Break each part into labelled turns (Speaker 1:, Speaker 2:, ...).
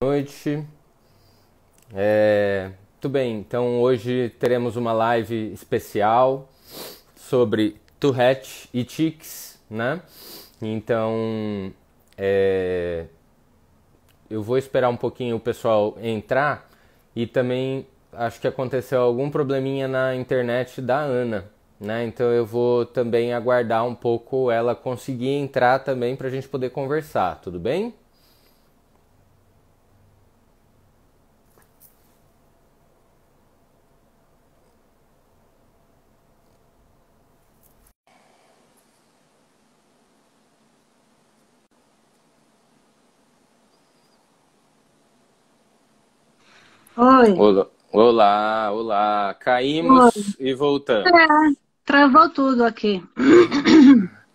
Speaker 1: Noite. Tudo bem, então hoje teremos uma live especial sobre Tourette e tics, né? Então, eu vou esperar um pouquinho o pessoal entrar e também acho que aconteceu algum probleminha na internet da Ana, né? Então eu vou também aguardar um pouco ela conseguir entrar também para a gente poder conversar, tudo bem?
Speaker 2: Oi,
Speaker 1: Olá, olá, olá.
Speaker 2: oi.
Speaker 1: Caímos e
Speaker 2: É,
Speaker 1: voltamos.
Speaker 2: travou tudo aqui.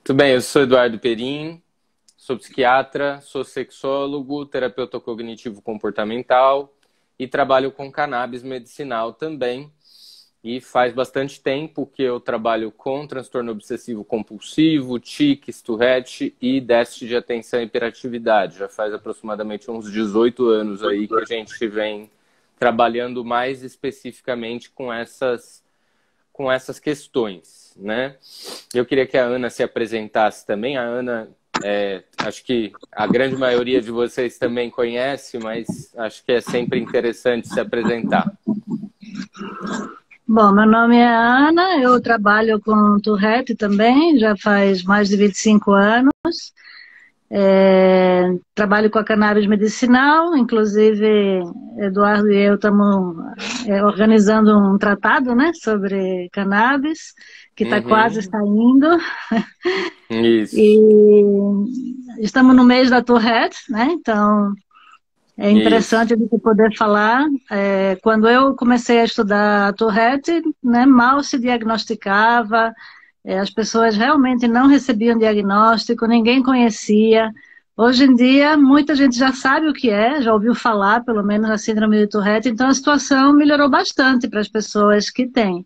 Speaker 1: Tudo bem, eu sou Eduardo Perim, sou psiquiatra, sou sexólogo, terapeuta cognitivo comportamental e trabalho com cannabis medicinal também. E faz bastante tempo que eu trabalho com transtorno obsessivo compulsivo, tics, Tourette e déficit de atenção e hiperatividade. Já faz aproximadamente uns 18 anos aí que a gente vem trabalhando mais especificamente com essas questões, né? Eu queria que a Ana se apresentasse também. A Ana, acho que a grande maioria de vocês também conhece, mas acho que é sempre interessante se apresentar.
Speaker 2: Bom, meu nome é Ana, eu trabalho com Tourette também, já faz mais de 25 anos. Trabalho com a cannabis medicinal, inclusive Eduardo e eu estamos organizando um tratado, né, sobre cannabis, que está quase
Speaker 1: Uhum,
Speaker 2: saindo.
Speaker 1: isso,
Speaker 2: E estamos no mês da Tourette, né, então é
Speaker 1: isso.
Speaker 2: interessante de poder falar. Quando eu comecei a estudar a Tourette, né, mal se diagnosticava, as pessoas realmente não recebiam diagnóstico, ninguém conhecia. Hoje em dia, muita gente já sabe o que é, já ouviu falar, pelo menos, da síndrome de Tourette, então a situação melhorou bastante para as pessoas que têm.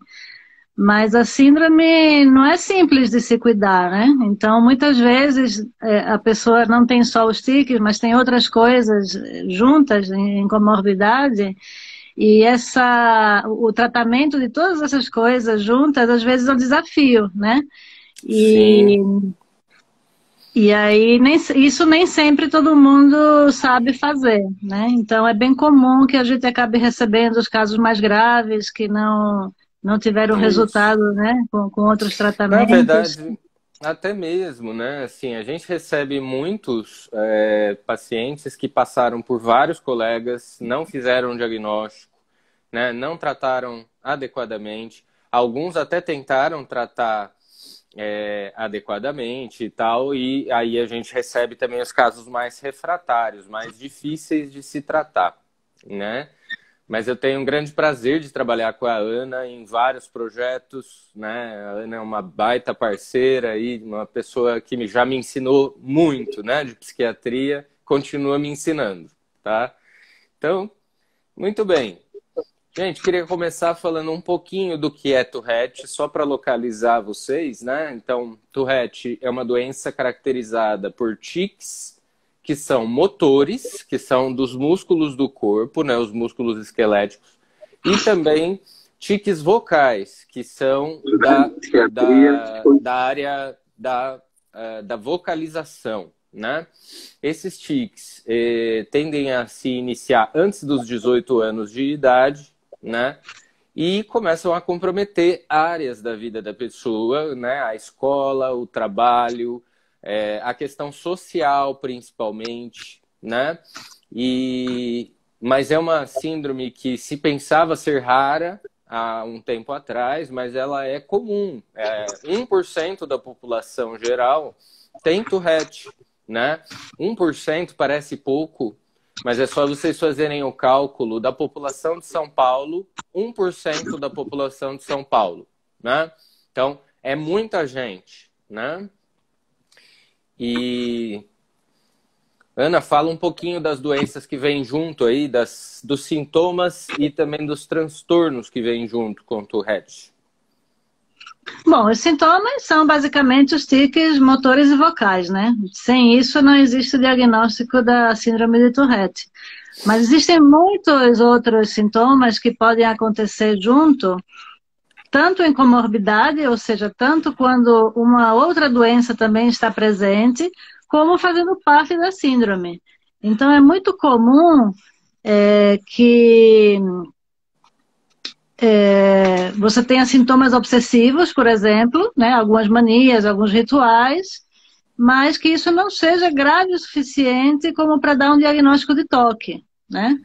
Speaker 2: Mas a síndrome não é simples de se cuidar, né? Então, muitas vezes, a pessoa não tem só os tiques, mas tem outras coisas juntas em comorbidade, e o tratamento de todas essas coisas juntas, às vezes, é um desafio, né? E,
Speaker 1: Sim.
Speaker 2: e aí, isso nem sempre todo mundo sabe fazer, né? Então, é bem comum que a gente acabe recebendo os casos mais graves, que não tiveram
Speaker 1: Isso.
Speaker 2: resultado, né, com outros
Speaker 1: Na
Speaker 2: tratamentos.
Speaker 1: verdade, até mesmo, né? Assim, a gente recebe muitos pacientes que passaram por vários colegas, não fizeram um diagnóstico, né? Não trataram adequadamente. Alguns até tentaram tratar adequadamente e tal, e aí a gente recebe também os casos mais refratários, mais difíceis de se tratar, né? Mas eu tenho um grande prazer de trabalhar com a Ana em vários projetos, né? A Ana é uma baita parceira e uma pessoa que já me ensinou muito, né? De psiquiatria, continua me ensinando, tá? Então, muito bem. Gente, queria começar falando um pouquinho do que é Tourette, só para localizar vocês, né? Então, Tourette é uma doença caracterizada por tics, que são motores, que são dos músculos do corpo, né? Os músculos esqueléticos, e também tiques vocais, que são da área da vocalização, né? Esses tics tendem a se iniciar antes dos 18 anos de idade, né? E começam a comprometer áreas da vida da pessoa, né? A escola, o trabalho, a questão social, principalmente, né? Mas é uma síndrome que se pensava ser rara há um tempo atrás, mas ela é comum. 1% da população geral tem Tourette, né? 1% parece pouco, mas é só vocês fazerem o cálculo da população de São Paulo, 1% da população de São Paulo, né? Então, é muita gente, né? E Ana, fala um pouquinho das doenças que vêm junto aí, dos sintomas e também dos transtornos que vêm junto com o Tourette.
Speaker 2: Bom, os sintomas são basicamente os tiques motores e vocais, né? Sem isso não existe diagnóstico da síndrome de Tourette. Mas existem muitos outros sintomas que podem acontecer junto, tanto em comorbidade, ou seja, tanto quando uma outra doença também está presente, como fazendo parte da síndrome. Então é muito comum que você tenha sintomas obsessivos, por exemplo, né, algumas manias, alguns rituais, mas que isso não seja grave o suficiente como para dar um diagnóstico de toque, né?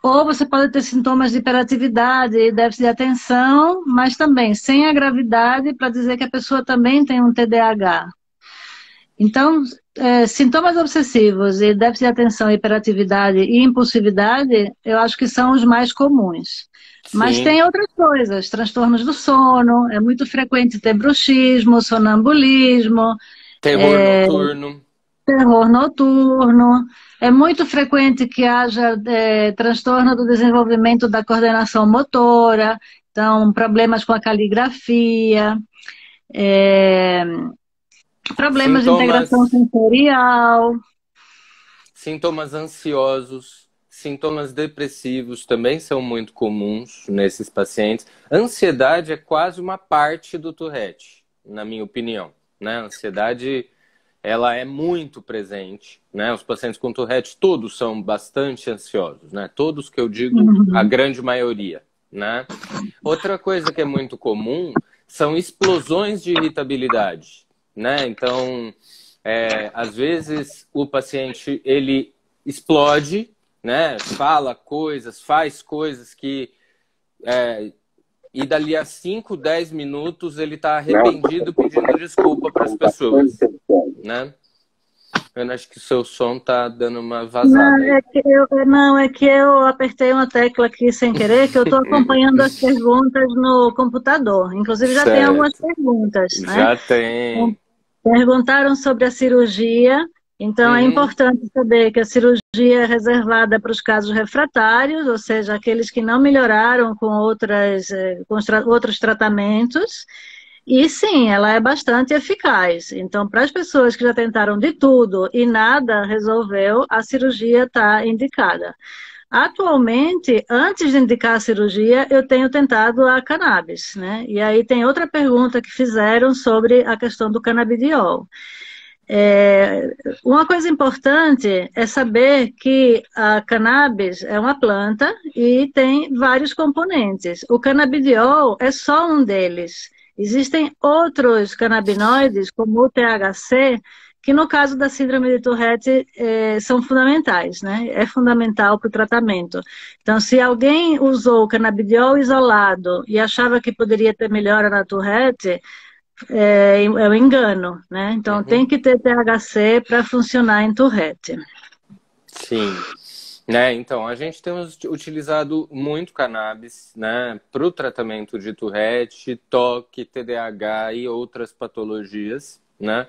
Speaker 2: Ou você pode ter sintomas de hiperatividade e déficit de atenção, mas também sem a gravidade para dizer que a pessoa também tem um TDAH. Então, sintomas obsessivos e déficit de atenção, hiperatividade e impulsividade, eu acho que são os mais comuns. Mas
Speaker 1: Sim.
Speaker 2: tem outras coisas, transtornos do sono, é muito frequente ter bruxismo, sonambulismo,
Speaker 1: Terror noturno.
Speaker 2: terror noturno, é muito frequente que haja transtorno do desenvolvimento da coordenação motora, então problemas com a caligrafia, problemas de integração sensorial.
Speaker 1: Sintomas ansiosos, sintomas depressivos também são muito comuns nesses pacientes. Ansiedade é quase uma parte do Tourette, na minha opinião, né? A ansiedade, ela é muito presente, né? Os pacientes com Tourette todos são bastante ansiosos, né? Todos que eu digo, a grande maioria, né? Outra coisa que é muito comum são explosões de irritabilidade, né? Então, às vezes o paciente ele explode, né? Fala coisas, faz coisas que e dali a 5, 10 minutos ele está arrependido pedindo desculpa para as pessoas, né? Eu acho que o seu som tá dando uma vazada.
Speaker 2: Não, é que eu apertei uma tecla aqui sem querer, que eu estou acompanhando as perguntas no computador. Inclusive já tem algumas perguntas, né?
Speaker 1: Já tem.
Speaker 2: Perguntaram sobre a cirurgia, então é importante saber que a cirurgia é reservada para os casos refratários, ou seja, aqueles que não melhoraram com outros tratamentos. E sim, ela é bastante eficaz. Então, para as pessoas que já tentaram de tudo e nada resolveu, a cirurgia está indicada. Atualmente, antes de indicar a cirurgia, eu tenho tentado a cannabis, né? E aí tem outra pergunta que fizeram sobre a questão do canabidiol. Uma coisa importante é saber que a cannabis é uma planta e tem vários componentes. O canabidiol é só um deles. Existem outros canabinoides, como o THC, que no caso da síndrome de Tourette são fundamentais, né? É fundamental para o tratamento. Então, se alguém usou o canabidiol isolado e achava que poderia ter melhora na Tourette, é um engano, né? Então, tem que ter THC para funcionar em Tourette.
Speaker 1: Sim. Né? Então, a gente tem utilizado muito cannabis, né, para o tratamento de Tourette, toque, TDAH e outras patologias, né,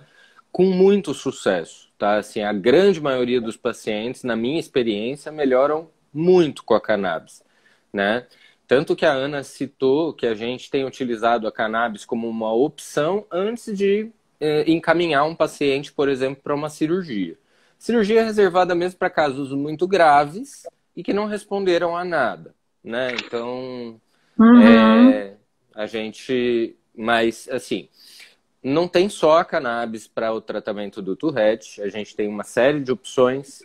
Speaker 1: com muito sucesso, tá? Assim, a grande maioria dos pacientes, na minha experiência, melhoram muito com a cannabis, né? Tanto que a Ana citou que a gente tem utilizado a cannabis como uma opção antes de encaminhar um paciente, por exemplo, para uma cirurgia. Cirurgia é reservada mesmo para casos muito graves e que não responderam a nada, né? Então, a gente... Mas, assim, não tem só a cannabis para o tratamento do Tourette. A gente tem uma série de opções,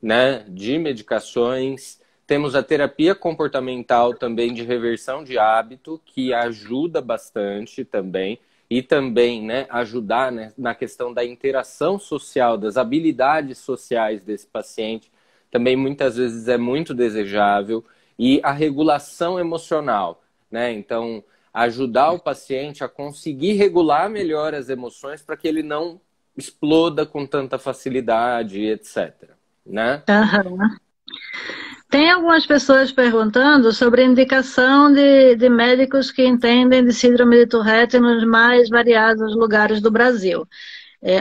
Speaker 1: né, de medicações. Temos a terapia comportamental também de reversão de hábito, que ajuda bastante também. E também, né, ajudar, né, na questão da interação social, das habilidades sociais desse paciente, também muitas vezes é muito desejável. E a regulação emocional, né? Então, ajudar o paciente a conseguir regular melhor as emoções para que ele não exploda com tanta facilidade, etc. Né?
Speaker 2: Tem algumas pessoas perguntando sobre a indicação de médicos que entendem de síndrome de Tourette nos mais variados lugares do Brasil.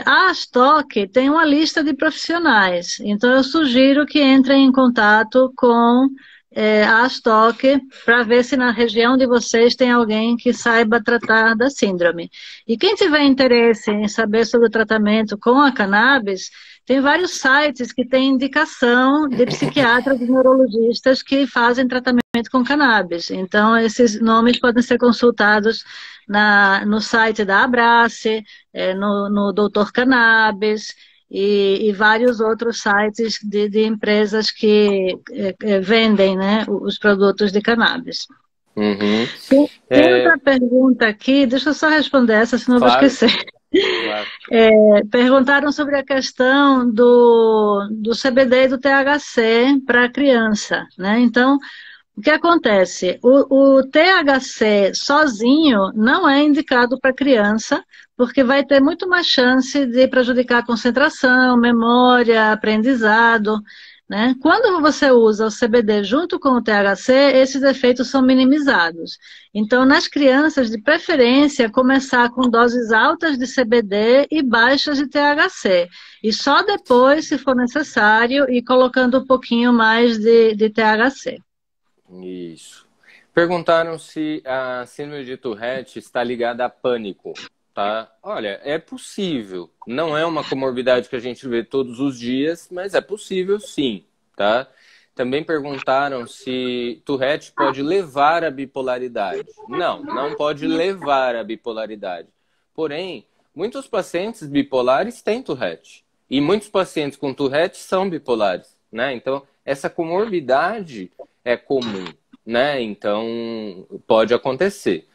Speaker 2: A ASTOC tem uma lista de profissionais, então eu sugiro que entrem em contato com a ASTOC para ver se na região de vocês tem alguém que saiba tratar da síndrome. E quem tiver interesse em saber sobre o tratamento com a cannabis, tem vários sites que têm indicação de psiquiatras e neurologistas que fazem tratamento com cannabis. Então, esses nomes podem ser consultados no site da Abrace, no Doutor Cannabis e vários outros sites de empresas que vendem, né, os produtos de cannabis.
Speaker 1: Uhum.
Speaker 2: Tem outra pergunta aqui, deixa eu só responder essa, senão eu vou esquecer.
Speaker 1: Claro.
Speaker 2: Perguntaram sobre a questão do CBD e do THC para a criança, né? Então, o que acontece? O THC sozinho não é indicado para criança, porque vai ter muito mais chance de prejudicar a concentração, memória, aprendizado, né? Quando você usa o CBD junto com o THC, esses efeitos são minimizados. Então, nas crianças, de preferência, começar com doses altas de CBD e baixas de THC. E só depois, se for necessário, ir colocando um pouquinho mais de THC.
Speaker 1: Isso. Perguntaram se a síndrome de Tourette está ligada a pânico, tá? Olha, é possível. Não é uma comorbidade que a gente vê todos os dias, mas é possível sim, tá? Também perguntaram se Tourette pode levar à bipolaridade. Não, não pode levar à bipolaridade. Porém, muitos pacientes bipolares têm Tourette. E muitos pacientes com Tourette são bipolares, né? Então, essa comorbidade é comum, né? Então, pode acontecer.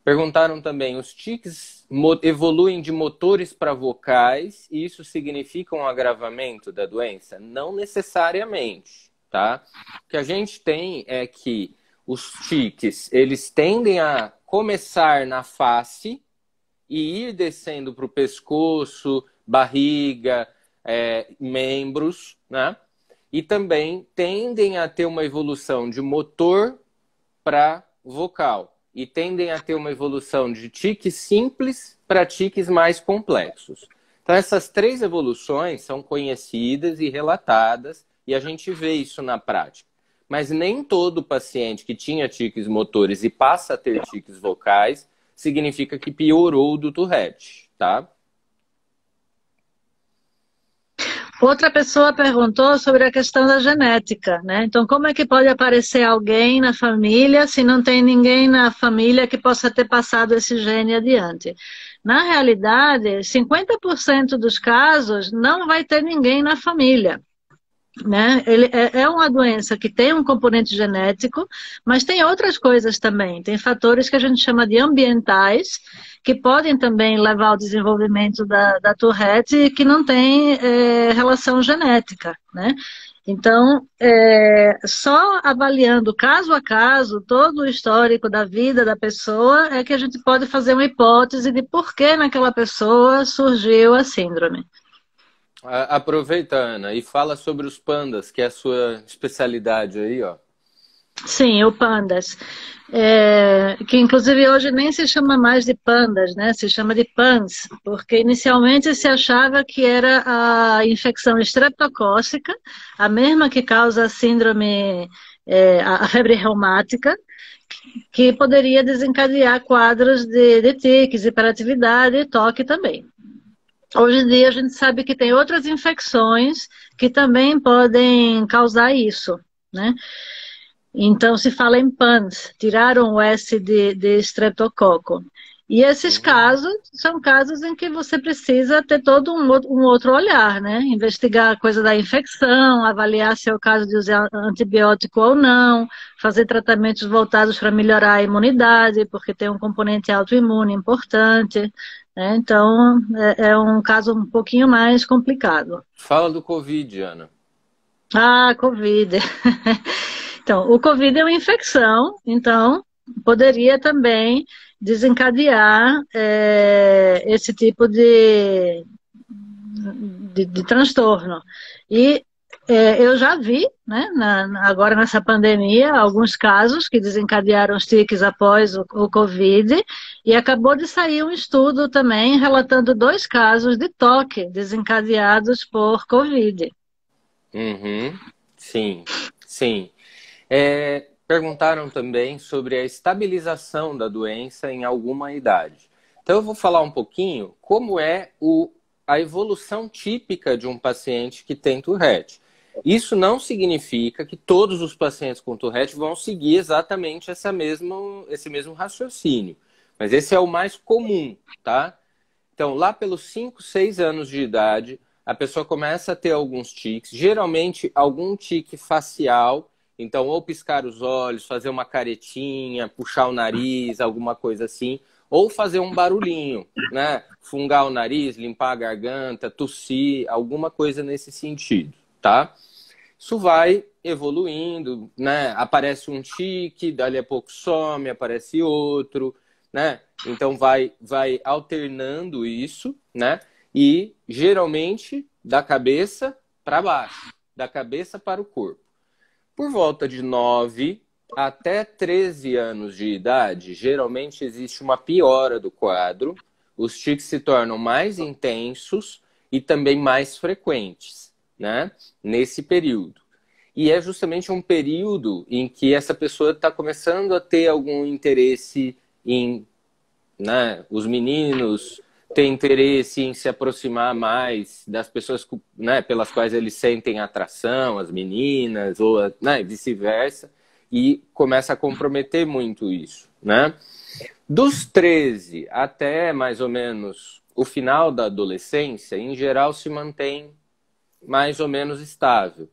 Speaker 1: Perguntaram também, os tiques evoluem de motores para vocais e isso significa um agravamento da doença? Não necessariamente, tá? O que a gente tem é que os tiques, eles tendem a começar na face e ir descendo para o pescoço, barriga, membros, né? E também tendem a ter uma evolução de motor para vocal. E tendem a ter uma evolução de tiques simples para tiques mais complexos. Então, essas 3 evoluções são conhecidas e relatadas, e a gente vê isso na prática. Mas nem todo paciente que tinha tiques motores e passa a ter tiques vocais significa que piorou do Tourette, tá?
Speaker 2: Outra pessoa perguntou sobre a questão da genética, né? Então, como é que pode aparecer alguém na família se não tem ninguém na família que possa ter passado esse gene adiante? Na realidade, 50% dos casos não vai ter ninguém na família, né? Ele é uma doença que tem um componente genético, mas tem outras coisas também. Tem fatores que a gente chama de ambientais, que podem também levar ao desenvolvimento da Tourette e que não tem relação genética, né? Então, só avaliando caso a caso todo o histórico da vida da pessoa é que a gente pode fazer uma hipótese de por que naquela pessoa surgiu a síndrome.
Speaker 1: Aproveita, Ana, e fala sobre os pandas, que é a sua especialidade aí, ó.
Speaker 2: Sim, o pandas. Que inclusive hoje nem se chama mais de pandas, né? Se chama de PANS, porque inicialmente se achava que era a infecção estreptocócica, a mesma que causa a síndrome, a febre reumática, que poderia desencadear quadros de tiques, hiperatividade e toque também. Hoje em dia a gente sabe que tem outras infecções que também podem causar isso, né? Então se fala em PANS, tiraram o S de estreptococo. E esses casos são casos em que você precisa ter todo um outro olhar, né? Investigar a coisa da infecção, avaliar se é o caso de usar antibiótico ou não, fazer tratamentos voltados para melhorar a imunidade, porque tem um componente autoimune importante. Então, é um caso um pouquinho mais complicado.
Speaker 1: Fala do Covid, Ana.
Speaker 2: Covid. Então, o Covid é uma infecção, então poderia também desencadear esse tipo de transtorno. E eu já vi, né, agora nessa pandemia, alguns casos que desencadearam os tiques após o Covid, e acabou de sair um estudo também relatando 2 casos de toque desencadeados por Covid.
Speaker 1: Sim, sim. Perguntaram também sobre a estabilização da doença em alguma idade. Então, eu vou falar um pouquinho como é a evolução típica de um paciente que tem Tourette. Isso não significa que todos os pacientes com Tourette vão seguir exatamente esse mesmo raciocínio. Mas esse é o mais comum, tá? Então, lá pelos 5, 6 anos de idade, a pessoa começa a ter alguns tiques, geralmente algum tique facial. Então, ou piscar os olhos, fazer uma caretinha, puxar o nariz, alguma coisa assim. Ou fazer um barulhinho, né? Fungar o nariz, limpar a garganta, tossir, alguma coisa nesse sentido, tá? Isso vai evoluindo, né? Aparece um tique, dali a pouco some, aparece outro, né? Então vai alternando isso, né? E geralmente da cabeça para baixo, da cabeça para o corpo. Por volta de 9 até 13 anos de idade, geralmente existe uma piora do quadro, os tiques se tornam mais intensos e também mais frequentes, né? Nesse período. E é justamente um período em que essa pessoa está começando a ter algum interesse em, né, os meninos têm interesse em se aproximar mais das pessoas, né, pelas quais eles sentem atração, as meninas, ou, né, vice-versa, e começa a comprometer muito isso, né? Dos 13 até mais ou menos o final da adolescência, em geral se mantém mais ou menos estável.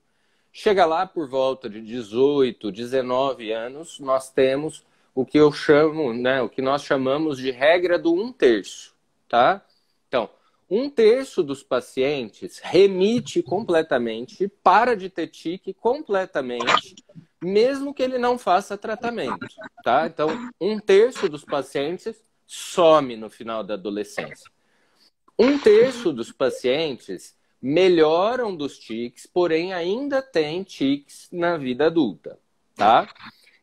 Speaker 1: Chega lá por volta de 18, 19 anos, nós temos o que eu chamo, né, o que nós chamamos de regra do 1/3, tá? Então, 1/3 dos pacientes remite completamente, para de ter tique completamente, mesmo que ele não faça tratamento, tá? Então, 1/3 dos pacientes some no final da adolescência. 1/3 dos pacientes melhoram dos tiques, porém ainda tem tiques na vida adulta, tá?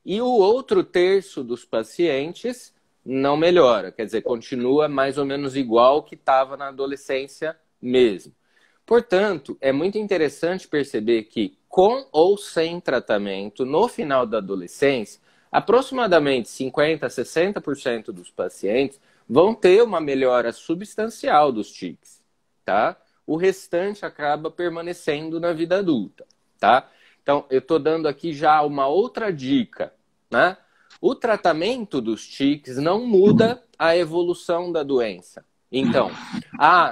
Speaker 1: E o outro 1/3 dos pacientes não melhora, quer dizer, continua mais ou menos igual que estava na adolescência mesmo. Portanto, é muito interessante perceber que, com ou sem tratamento, no final da adolescência, aproximadamente 50% a 60% dos pacientes vão ter uma melhora substancial dos tiques, tá? O restante acaba permanecendo na vida adulta, tá? Então, eu estou dando aqui já uma outra dica, né? O tratamento dos tiques não muda a evolução da doença. Então,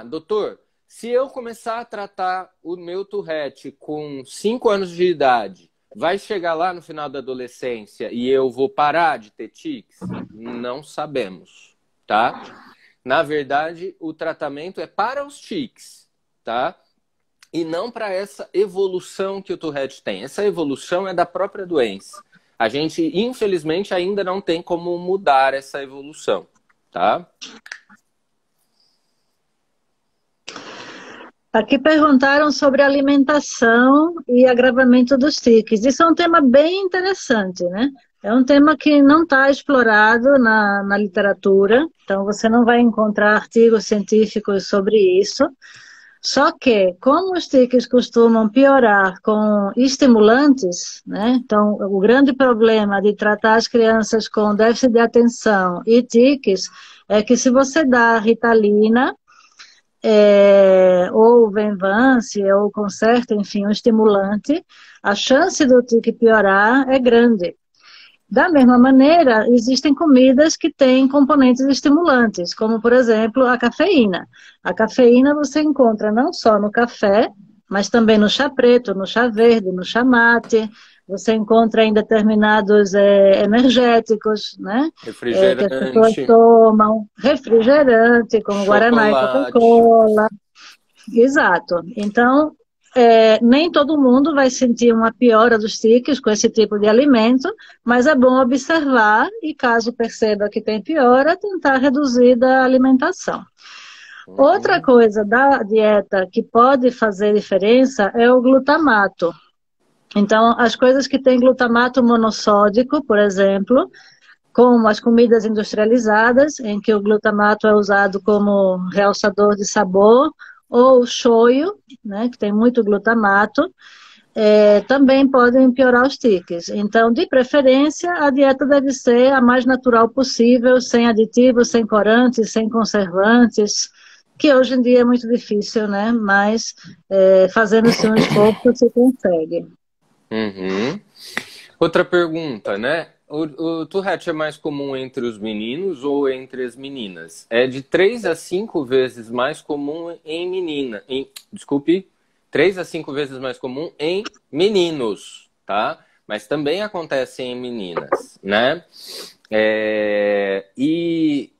Speaker 1: doutor, se eu começar a tratar o meu Tourette com 5 anos de idade, vai chegar lá no final da adolescência e eu vou parar de ter tiques? Não sabemos, tá? Na verdade, o tratamento é para os tiques, tá? E não para essa evolução que o Tourette tem. Essa evolução é da própria doença. A gente, infelizmente, ainda não tem como mudar essa evolução, tá?
Speaker 2: Aqui perguntaram sobre alimentação e agravamento dos tiques. Isso é um tema bem interessante, né? É um tema que não está explorado na literatura, então você não vai encontrar artigos científicos sobre isso. Só que, como os tiques costumam piorar com estimulantes, né? Então, o grande problema de tratar as crianças com déficit de atenção e tiques é que se você dá Ritalina, ou Venvance, ou Concerta, enfim, um estimulante, a chance do tique piorar é grande. Da mesma maneira, existem comidas que têm componentes estimulantes, como, por exemplo, a cafeína. A cafeína você encontra não só no café, mas também no chá preto, no chá verde, no chá mate. Você encontra em determinados energéticos, né?
Speaker 1: Refrigerante.
Speaker 2: Que as pessoas tomam. Refrigerante, como Guaraná e
Speaker 1: Chocolate.
Speaker 2: Coca-Cola. Exato. Então, nem todo mundo vai sentir uma piora dos tiques com esse tipo de alimento, mas é bom observar e, caso perceba que tem piora, tentar reduzir da alimentação. Outra coisa da dieta que pode fazer diferença é o glutamato. Então, as coisas que têm glutamato monossódico, por exemplo, como as comidas industrializadas, em que o glutamato é usado como realçador de sabor, ou o shoyu, né, que tem muito glutamato, também podem piorar os tiques. Então, de preferência, a dieta deve ser a mais natural possível, sem aditivos, sem corantes, sem conservantes, que hoje em dia é muito difícil, né? Mas fazendo-se um esforço, se consegue.
Speaker 1: Uhum. Outra pergunta, né? O Tourette é mais comum entre os meninos ou entre as meninas? É de 3 a 5 vezes mais comum em menina. Desculpe, 3 a 5 vezes mais comum em meninos, tá? Mas também acontece em meninas, né? E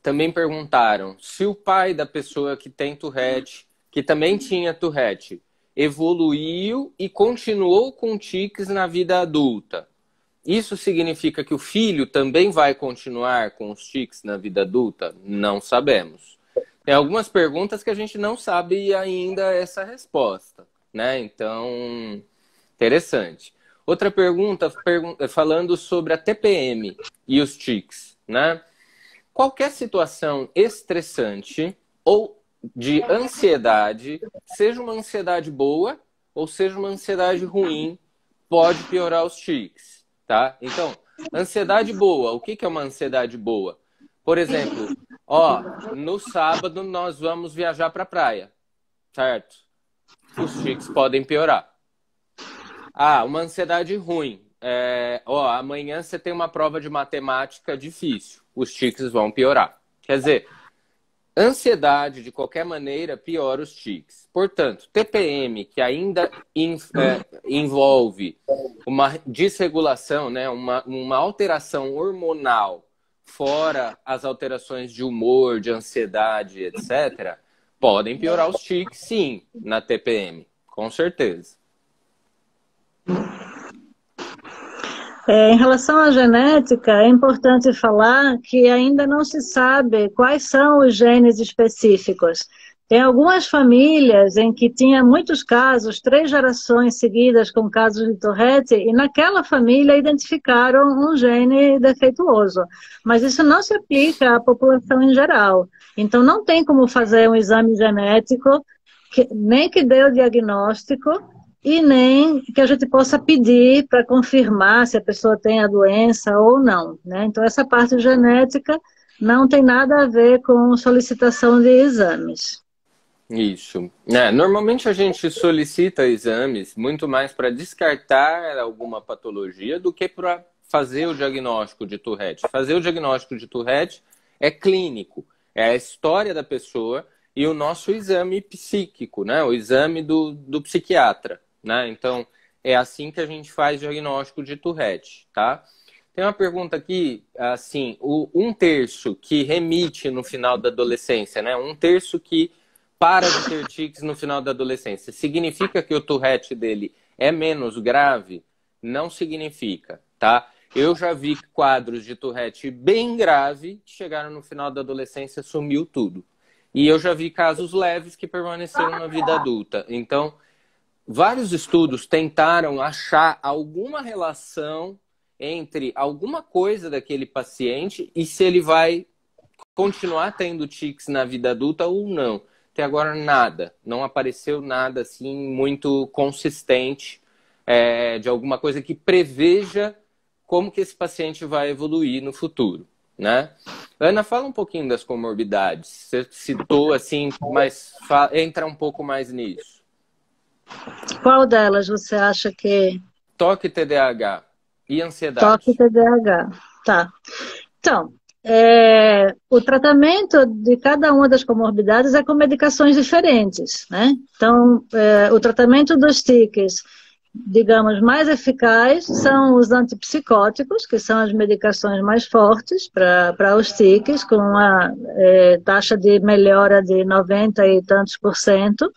Speaker 1: também perguntaram se o pai da pessoa que tem Tourette, que também tinha Tourette, evoluiu e continuou com tiques na vida adulta. Isso significa que o filho também vai continuar com os tiques na vida adulta? Não sabemos. Tem algumas perguntas que a gente não sabe ainda essa resposta, né? Então, interessante. Outra pergunta falando sobre a TPM e os tiques, né? Qualquer situação estressante ou de ansiedade, seja uma ansiedade boa ou seja uma ansiedade ruim, pode piorar os tiques. Tá? Então, ansiedade boa. O que é uma ansiedade boa? Por exemplo, no sábado nós vamos viajar para a praia, certo? Os tiques podem piorar. Uma ansiedade ruim. Amanhã você tem uma prova de matemática difícil. Os tiques vão piorar. Quer dizer, ansiedade, de qualquer maneira, piora os tiques. Portanto, TPM, que ainda envolve uma desregulação, né, uma alteração hormonal, fora as alterações de humor, de ansiedade, etc., podem piorar os tiques, sim, na TPM, com certeza.
Speaker 2: Em relação à genética, é importante falar que ainda não se sabe quais são os genes específicos. Tem algumas famílias em que tinha muitos casos, 3 gerações seguidas com casos de Tourette, e naquela família identificaram um gene defeituoso. Mas isso não se aplica à população em geral. Então não tem como fazer um exame genético, nem que dê o diagnóstico, e nem que a gente possa pedir para confirmar se a pessoa tem a doença ou não, né? Então, essa parte genética não tem nada a ver com solicitação de exames.
Speaker 1: Isso. Normalmente a gente solicita exames muito mais para descartar alguma patologia do que para fazer o diagnóstico de Tourette. Fazer o diagnóstico de Tourette é clínico, é a história da pessoa e o nosso exame psíquico, né? O exame do psiquiatra. Né? Então, é assim que a gente faz diagnóstico de Tourette, tá? Tem uma pergunta aqui, assim, o 1/3 que remite no final da adolescência, né? 1/3 que para de ter tiques no final da adolescência, significa que o Tourette dele é menos grave? Não significa, tá? Eu já vi quadros de Tourette bem grave que chegaram no final da adolescência, sumiu tudo. E eu já vi casos leves que permaneceram na vida adulta. Então, vários estudos tentaram achar alguma relação entre alguma coisa daquele paciente e se ele vai continuar tendo tiques na vida adulta ou não. Até agora nada, não apareceu nada assim muito consistente de alguma coisa que preveja como que esse paciente vai evoluir no futuro, né? Ana, fala um pouquinho das comorbidades. Você citou assim, mas entra um pouco mais nisso.
Speaker 2: Qual delas você acha que...
Speaker 1: Toque, TDAH e ansiedade.
Speaker 2: Toque e TDAH, tá. Então, o tratamento de cada uma das comorbidades é com medicações diferentes, né? Então, o tratamento dos tiques, digamos, mais eficaz são os antipsicóticos, que são as medicações mais fortes para os tiques, com uma taxa de melhora de 90 e tantos %.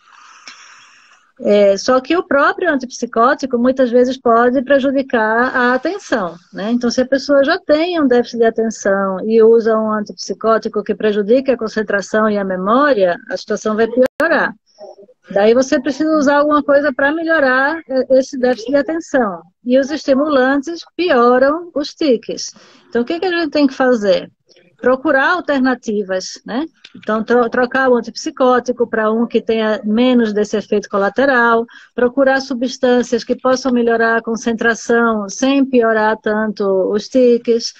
Speaker 2: Só que o próprio antipsicótico muitas vezes pode prejudicar a atenção, né? Então, se a pessoa já tem um déficit de atenção e usa um antipsicótico que prejudica a concentração e a memória, a situação vai piorar. Daí você precisa usar alguma coisa para melhorar esse déficit de atenção. E os estimulantes pioram os tiques. Então, o que a gente tem que fazer? procurar alternativas, né? Então, trocar o antipsicótico para um que tenha menos desse efeito colateral, procurar substâncias que possam melhorar a concentração sem piorar tanto os tiques.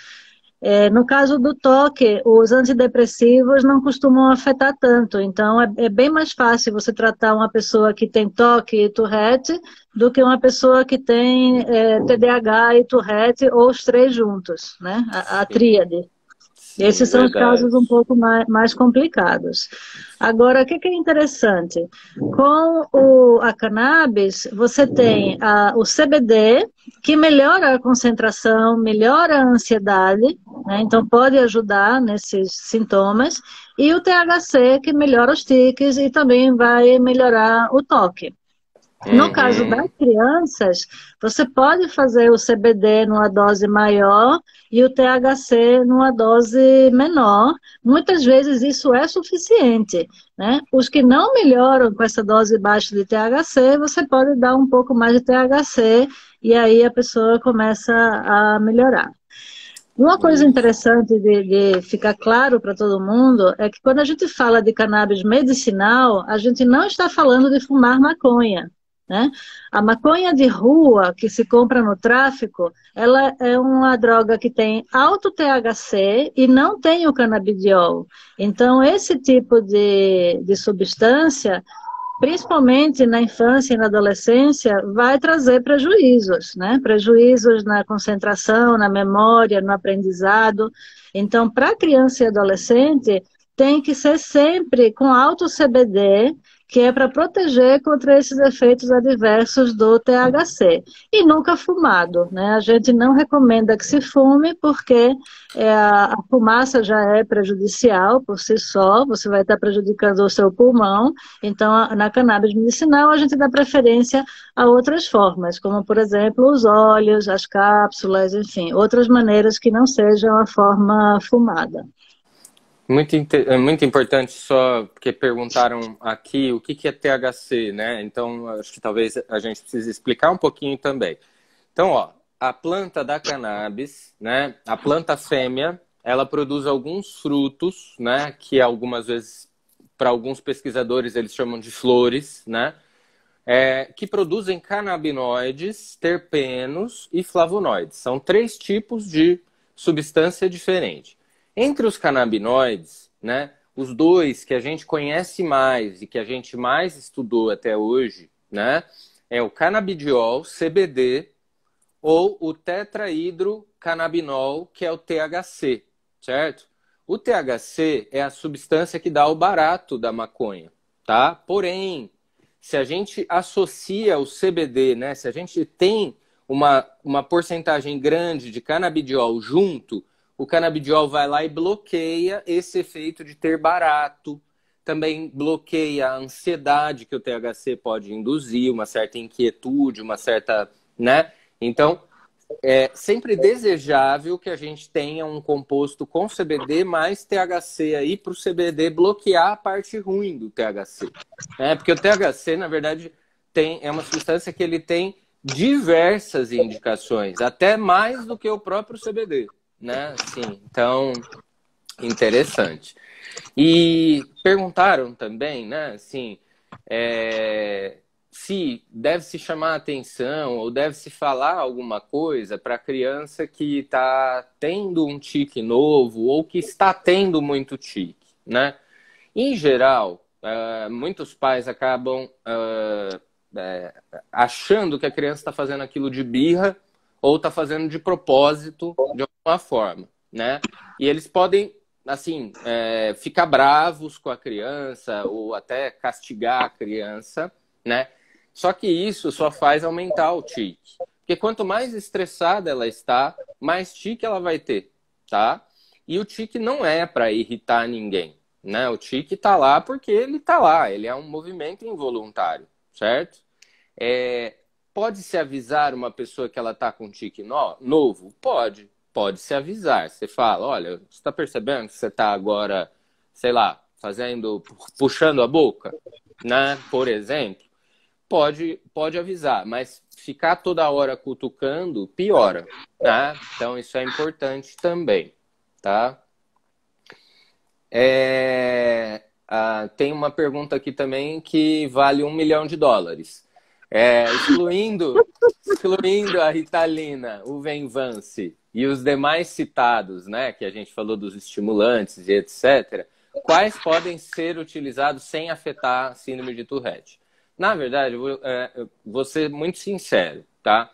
Speaker 2: No caso do toque, os antidepressivos não costumam afetar tanto, então é bem mais fácil você tratar uma pessoa que tem toque e Tourette do que uma pessoa que tem TDAH e Tourette, ou os três juntos, né? A tríade.
Speaker 1: Sim,
Speaker 2: Esses são os
Speaker 1: verdade.
Speaker 2: casos um pouco mais complicados. Agora, o que é interessante? Com a cannabis, você tem o CBD, que melhora a concentração, melhora a ansiedade, né? Então pode ajudar nesses sintomas, e o THC, que melhora os tiques e também vai melhorar o toque. No caso das
Speaker 1: Uhum.
Speaker 2: crianças, você pode fazer o CBD numa dose maior e o THC numa dose menor. Muitas vezes isso é suficiente, né? Os que não melhoram com essa dose baixa de THC, você pode dar um pouco mais de THC e aí a pessoa começa a melhorar. Uma coisa
Speaker 1: Isso.
Speaker 2: interessante de ficar claro para todo mundo é que quando a gente fala de cannabis medicinal, a gente não está falando de fumar maconha, né? A maconha de rua que se compra no tráfico, ela é uma droga que tem alto THC e não tem o canabidiol. Então, esse tipo de substância, principalmente na infância e na adolescência, vai trazer prejuízos, né? Prejuízos na concentração, na memória, no aprendizado. Então, para criança e adolescente, tem que ser sempre com alto CBD, que é para proteger contra esses efeitos adversos do THC. E nunca fumado, né? A gente não recomenda que se fume, porque a fumaça já é prejudicial por si só, você vai estar prejudicando o seu pulmão. Então, na cannabis medicinal, a gente dá preferência a outras formas, como, por exemplo, os óleos, as cápsulas, enfim, outras maneiras que não sejam a forma fumada.
Speaker 1: Muito importante, só porque perguntaram aqui o que é THC, né? Então, acho que talvez a gente precise explicar um pouquinho também. Então, ó, a planta da cannabis, né? A planta fêmea, ela produz alguns frutos, né? Que algumas vezes, para alguns pesquisadores, eles chamam de flores, né? Que produzem canabinoides, terpenos e flavonoides. São 3 tipos de substância diferente. Entre os canabinoides, né, os 2 que a gente conhece mais e que a gente mais estudou até hoje, né, é o canabidiol, CBD, ou o tetrahidrocannabinol, que é o THC, certo? O THC é a substância que dá o barato da maconha, tá? Porém, se a gente associa o CBD, né, se a gente tem uma porcentagem grande de canabidiol junto, o canabidiol vai lá e bloqueia esse efeito de ter barato, também bloqueia a ansiedade que o THC pode induzir, uma certa inquietude, uma certa, né? Então, é sempre desejável que a gente tenha um composto com CBD mais THC aí para o CBD bloquear a parte ruim do THC. Porque o THC, na verdade, é uma substância que ele tem diversas indicações, até mais do que o próprio CBD, né? Sim, então, interessante. E perguntaram também, né, assim, se deve se chamar a atenção ou deve se falar alguma coisa para a criança que está tendo um tique novo ou que está tendo muito tique, né? Em geral, muitos pais acabam achando que a criança está fazendo aquilo de birra ou está fazendo de propósito de alguma forma, né? E eles podem, assim, ficar bravos com a criança ou até castigar a criança, né? Só que isso só faz aumentar o tique. Porque quanto mais estressada ela está, mais tique ela vai ter, tá? E o tique não é para irritar ninguém, né? O tique tá lá porque ele tá lá, ele é um movimento involuntário, certo? Pode-se avisar uma pessoa que ela tá com tique novo? Pode se avisar. Você fala, olha, você está percebendo que você está agora, sei lá, puxando a boca, né? Por exemplo. Pode avisar, mas ficar toda hora cutucando piora, né? Então isso é importante também, tá? Tem uma pergunta aqui também que vale US$ 1 milhão. Excluindo a Ritalina, o Venvance e os demais citados, né, que a gente falou dos estimulantes e etc., quais podem ser utilizados sem afetar a síndrome de Tourette? Na verdade, eu vou ser muito sincero, tá?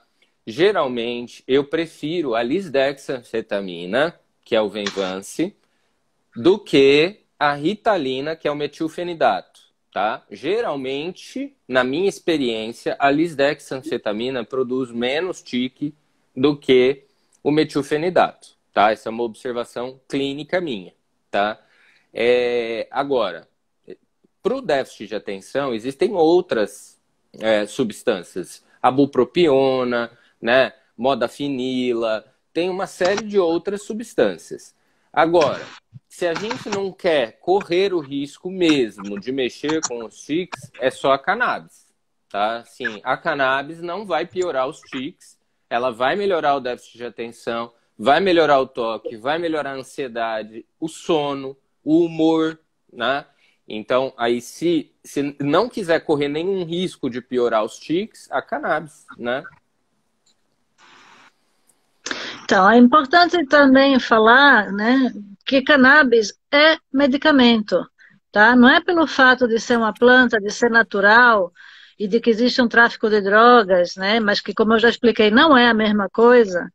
Speaker 1: Geralmente, eu prefiro a lisdexanfetamina, que é o Venvance, do que a Ritalina, que é o metilfenidato, tá? Geralmente, na minha experiência, a lisdexanfetamina produz menos tique do que o metilfenidato, tá? Essa é uma observação clínica minha, tá? Agora, para o déficit de atenção, existem outras substâncias. A bupropiona, né? Modafinila, tem uma série de outras substâncias. Agora, se a gente não quer correr o risco mesmo de mexer com os tiques, é só a cannabis, tá? Sim, a cannabis não vai piorar os tiques, ela vai melhorar o déficit de atenção, vai melhorar o toque, vai melhorar a ansiedade, o sono, o humor, né? Então, aí se não quiser correr nenhum risco de piorar os tiques, a cannabis, né?
Speaker 2: Então, é importante também falar, né, que cannabis é medicamento, tá? Não é pelo fato de ser uma planta, de ser natural e de que existe um tráfico de drogas, né, mas que, como eu já expliquei, não é a mesma coisa,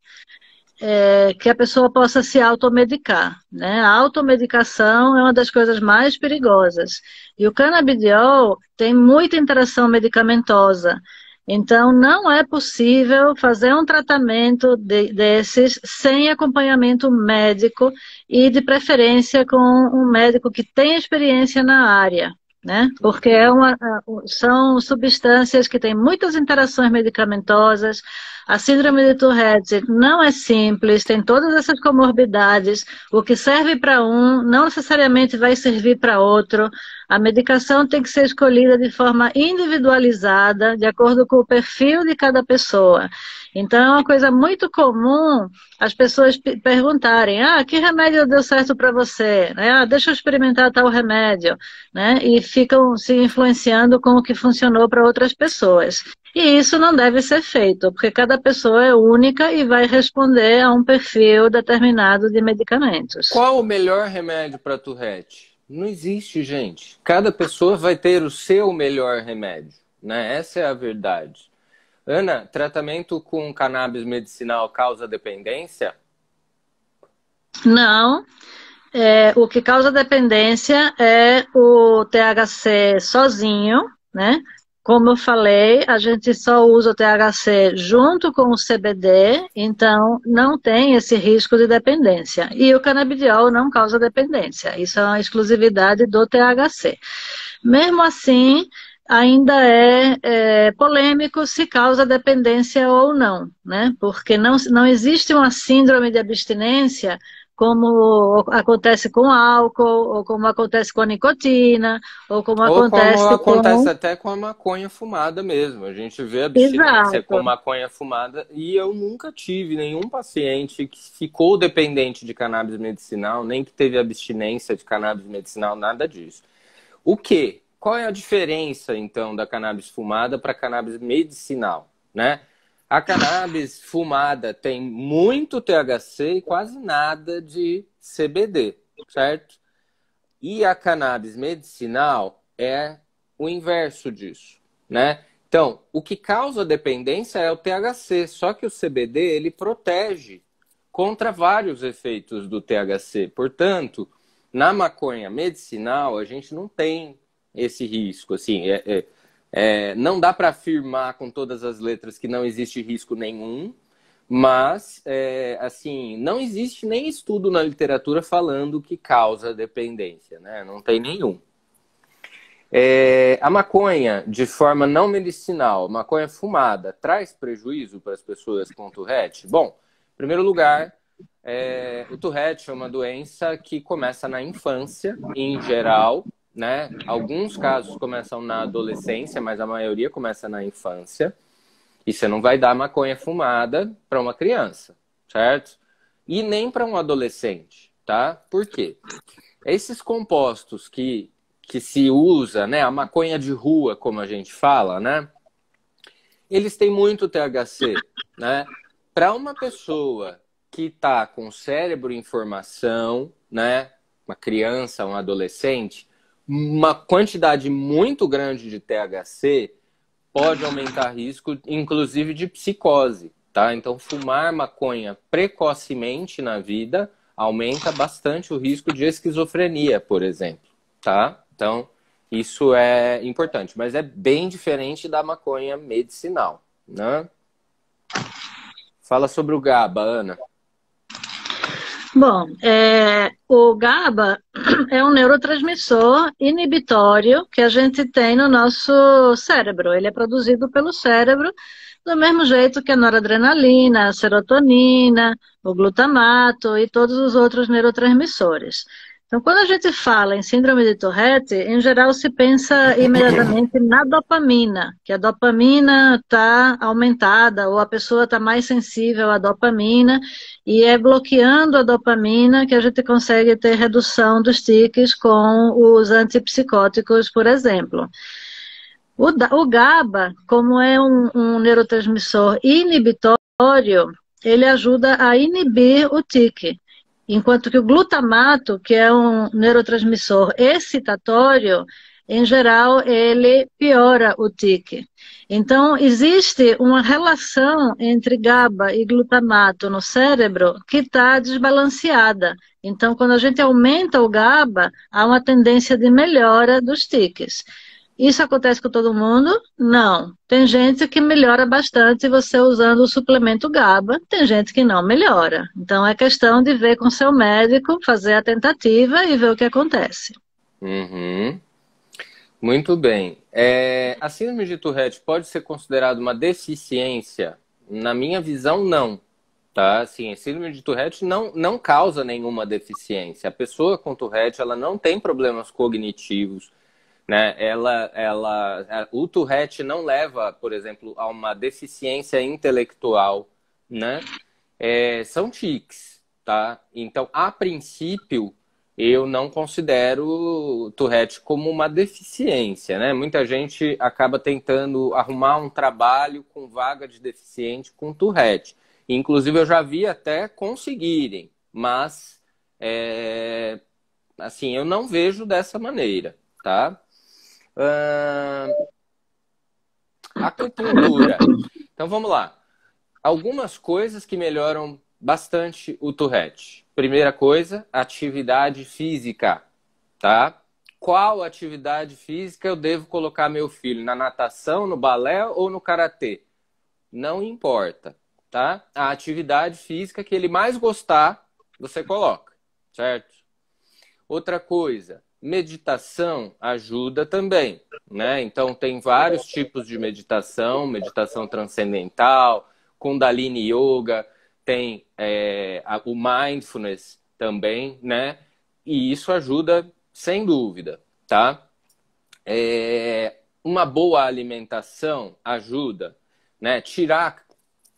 Speaker 2: que a pessoa possa se automedicar, né? A automedicação é uma das coisas mais perigosas. E o canabidiol tem muita interação medicamentosa. Então, não é possível fazer um tratamento desses sem acompanhamento médico e, de preferência, com um médico que tenha experiência na área, né? Porque são substâncias que têm muitas interações medicamentosas. A síndrome de Tourette não é simples, tem todas essas comorbidades. O que serve para um não necessariamente vai servir para outro. A medicação tem que ser escolhida de forma individualizada, de acordo com o perfil de cada pessoa. Então, é uma coisa muito comum as pessoas perguntarem: que remédio deu certo para você? Deixa eu experimentar tal remédio. Né? E ficam se influenciando com o que funcionou para outras pessoas. E isso não deve ser feito, porque cada pessoa é única e vai responder a um perfil determinado de medicamentos.
Speaker 1: Qual o melhor remédio para Tourette? Não existe, gente. Cada pessoa vai ter o seu melhor remédio, né? Essa é a verdade. Ana, tratamento com cannabis medicinal causa dependência?
Speaker 2: Não. O que causa dependência é o THC sozinho, né? Como eu falei, a gente só usa o THC junto com o CBD, então não tem esse risco de dependência. E o canabidiol não causa dependência, isso é uma exclusividade do THC. Mesmo assim, ainda é polêmico se causa dependência ou não, né? Porque não existe uma síndrome de abstinência como acontece com álcool, ou como acontece com a nicotina, ou como
Speaker 1: acontece até com a maconha fumada mesmo. A gente vê abstinência
Speaker 2: Exato.
Speaker 1: com maconha fumada e eu nunca tive nenhum paciente que ficou dependente de cannabis medicinal, nem que teve abstinência de cannabis medicinal, nada disso. O quê? Qual é a diferença, então, da cannabis fumada para cannabis medicinal, né? A cannabis fumada tem muito THC e quase nada de CBD, certo? E a cannabis medicinal é o inverso disso, né? Então, o que causa dependência é o THC, só que o CBD, ele protege contra vários efeitos do THC. Portanto, na maconha medicinal, a gente não tem esse risco, assim, não dá para afirmar com todas as letras que não existe risco nenhum, mas, assim, não existe nem estudo na literatura falando que causa dependência, né? Não tem nenhum. A maconha, de forma não medicinal, maconha fumada, traz prejuízo para as pessoas com Tourette? Bom, em primeiro lugar, o Tourette é uma doença que começa na infância, em geral, né? Alguns casos começam na adolescência, mas a maioria começa na infância. E você não vai dar maconha fumada para uma criança, certo? E nem para um adolescente, tá? Por quê? Esses compostos que se usa, né, a maconha de rua, como a gente fala, né, eles têm muito THC, né? Para uma pessoa que está com o cérebro em formação, né, uma criança, um adolescente, uma quantidade muito grande de THC pode aumentar risco, inclusive de psicose, tá? Então, fumar maconha precocemente na vida aumenta bastante o risco de esquizofrenia, por exemplo, tá? Então, isso é importante, mas é bem diferente da maconha medicinal, né? Fala sobre o GABA, Ana.
Speaker 2: Bom, o GABA é um neurotransmissor inibitório que a gente tem no nosso cérebro. Ele é produzido pelo cérebro do mesmo jeito que a noradrenalina, a serotonina, o glutamato e todos os outros neurotransmissores. Então, quando a gente fala em síndrome de Tourette, em geral se pensa imediatamente na dopamina, que a dopamina está aumentada ou a pessoa está mais sensível à dopamina e é bloqueando a dopamina que a gente consegue ter redução dos tiques com os antipsicóticos, por exemplo. O GABA, como é um neurotransmissor inibitório, ele ajuda a inibir o tique. Enquanto que o glutamato, que é um neurotransmissor excitatório, em geral, ele piora o tique. Então, existe uma relação entre GABA e glutamato no cérebro que está desbalanceada. Então, quando a gente aumenta o GABA, há uma tendência de melhora dos tiques. Isso acontece com todo mundo? Não. Tem gente que melhora bastante você usando o suplemento GABA, tem gente que não melhora. Então é questão de ver com seu médico, fazer a tentativa e ver o que acontece.
Speaker 1: Uhum. Muito bem. A síndrome de Tourette pode ser considerada uma deficiência? Na minha visão, não. Tá? Assim, a síndrome de Tourette não causa nenhuma deficiência. A pessoa com Tourette, ela não tem problemas cognitivos, né? O Tourette não leva, por exemplo, a uma deficiência intelectual, né? São tiques, tá? Então, a princípio, eu não considero o Tourette como uma deficiência, né? Muita gente acaba tentando arrumar um trabalho com vaga de deficiente com Tourette. Inclusive, eu já vi até conseguirem, mas, assim, eu não vejo dessa maneira, tá? Acupuntura. Então vamos lá. Algumas coisas que melhoram bastante o Tourette. Primeira coisa, atividade física, tá? Qual atividade física eu devo colocar meu filho? Na natação, no balé ou no karatê? Não importa, tá? A atividade física que ele mais gostar, você coloca, certo? Outra coisa, meditação ajuda também, né? Então tem vários tipos de meditação, meditação transcendental, Kundalini Yoga, tem o Mindfulness também, né? E isso ajuda sem dúvida, tá? Uma boa alimentação ajuda, né? Tirar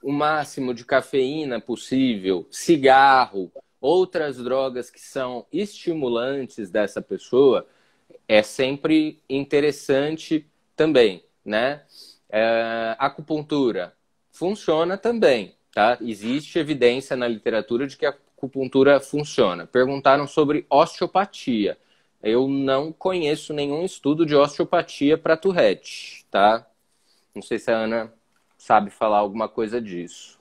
Speaker 1: o máximo de cafeína possível, cigarro, outras drogas que são estimulantes dessa pessoa, é sempre interessante também, né? Acupuntura funciona também, tá? Existe evidência na literatura de que a acupuntura funciona. Perguntaram sobre osteopatia. Eu não conheço nenhum estudo de osteopatia para Tourette, tá? Não sei se a Ana sabe falar alguma coisa disso.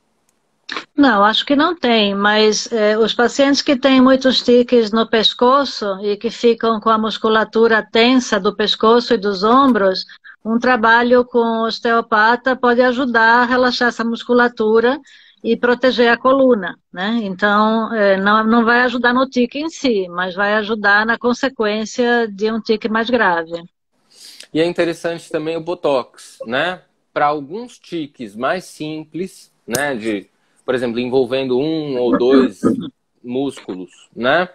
Speaker 2: Não, acho que não tem, mas os pacientes que têm muitos tiques no pescoço e que ficam com a musculatura tensa do pescoço e dos ombros, um trabalho com o osteopata pode ajudar a relaxar essa musculatura e proteger a coluna, né? Então, não vai ajudar no tique em si, mas vai ajudar na consequência de um tique mais grave.
Speaker 1: E é interessante também o Botox, né? Para alguns tiques mais simples, né? Por exemplo, envolvendo um ou dois músculos, né?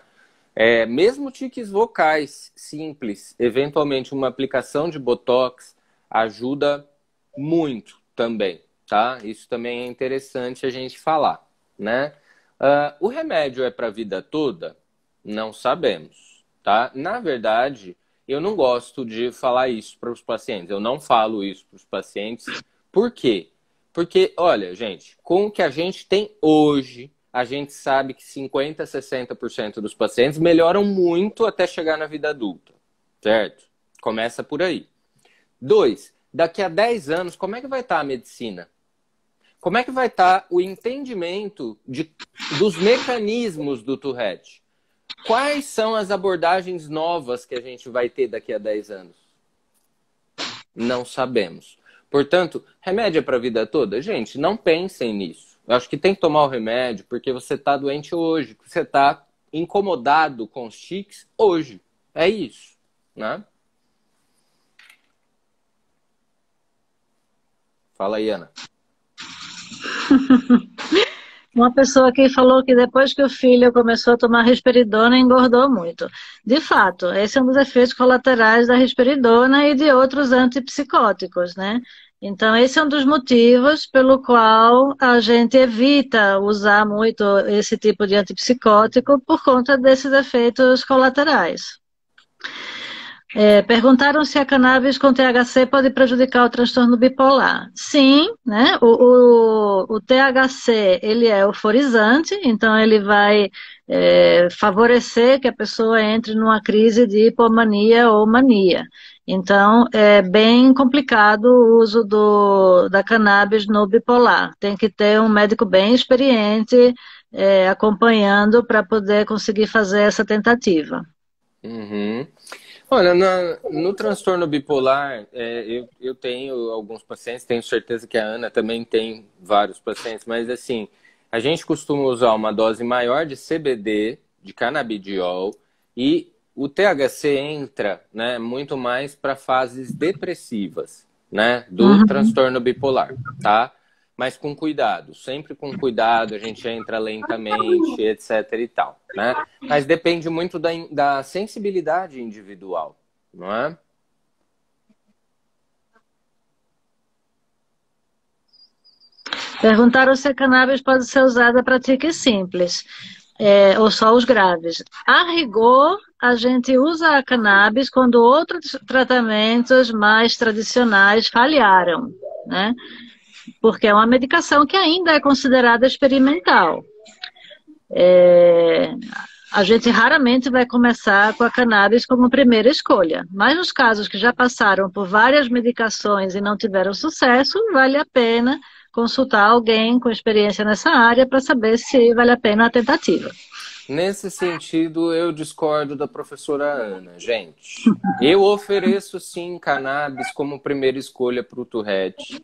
Speaker 1: Mesmo tiques vocais simples, eventualmente uma aplicação de Botox ajuda muito também, tá? Isso também é interessante a gente falar, né? O remédio é para a vida toda? Não sabemos, tá? Na verdade, eu não gosto de falar isso para os pacientes. Eu não falo isso para os pacientes. Por quê? Porque, olha, gente, com o que a gente tem hoje, a gente sabe que 50%, 60% dos pacientes melhoram muito até chegar na vida adulta, certo? Começa por aí. 2, daqui a 10 anos, como é que vai estar a medicina? Como é que vai estar o entendimento dos mecanismos do Tourette? Quais são as abordagens novas que a gente vai ter daqui a 10 anos? Não sabemos. Portanto, remédio é para a vida toda? Gente, não pensem nisso. Eu acho que tem que tomar o remédio porque você está doente hoje, você está incomodado com os tiques hoje. É isso, né? Fala aí, Ana.
Speaker 2: Uma pessoa que falou que depois que o filho começou a tomar risperidona, engordou muito. De fato, esse é um dos efeitos colaterais da risperidona e de outros antipsicóticos, né? Então, esse é um dos motivos pelo qual a gente evita usar muito esse tipo de antipsicótico por conta desses efeitos colaterais. Perguntaram se a cannabis com THC pode prejudicar o transtorno bipolar. Sim, né? O THC, ele é euforizante, então ele vai favorecer que a pessoa entre numa crise de hipomania ou mania. Então, é bem complicado o uso da cannabis no bipolar. Tem que ter um médico bem experiente acompanhando para poder conseguir fazer essa tentativa.
Speaker 1: Uhum. Olha, no transtorno bipolar, eu tenho alguns pacientes, tenho certeza que a Ana também tem vários pacientes, mas assim, a gente costuma usar uma dose maior de CBD, de canabidiol, e o THC entra, né, muito mais para fases depressivas, né, do transtorno bipolar, tá? Mas com cuidado, sempre com cuidado, a gente entra lentamente, etc e tal, né? Mas depende muito da sensibilidade individual, não é?
Speaker 2: Perguntaram se a cannabis pode ser usada para tiques simples, ou só os graves. A rigor, a gente usa a cannabis quando outros tratamentos mais tradicionais falharam, né? Porque é uma medicação que ainda é considerada experimental. A gente raramente vai começar com a cannabis como primeira escolha, mas nos casos que já passaram por várias medicações e não tiveram sucesso, vale a pena consultar alguém com experiência nessa área para saber se vale a pena a tentativa.
Speaker 1: Nesse sentido, eu discordo da professora Ana, gente. Eu ofereço sim cannabis como primeira escolha para o Tourette,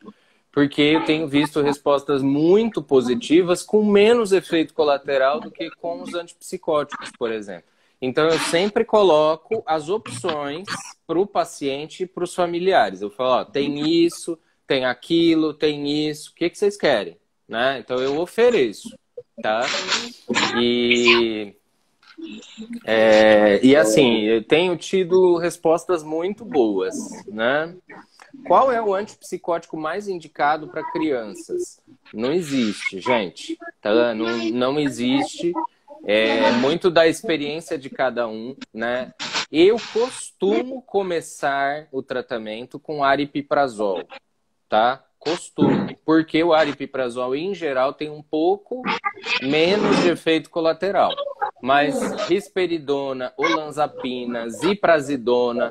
Speaker 1: porque eu tenho visto respostas muito positivas com menos efeito colateral do que com os antipsicóticos, por exemplo. Então, eu sempre coloco as opções para o paciente e para os familiares. Eu falo, ó, tem isso, tem aquilo, tem isso, o que vocês querem? Né? Então, eu ofereço, tá? E assim, eu tenho tido respostas muito boas, né? Qual é o antipsicótico mais indicado para crianças? Não existe, gente. Tá? Não existe. É muito da experiência de cada um, né? Eu costumo começar o tratamento com aripiprazol, tá? Costumo. Porque o aripiprazol, em geral, tem um pouco menos de efeito colateral. Mas risperidona, olanzapina, ziprasidona,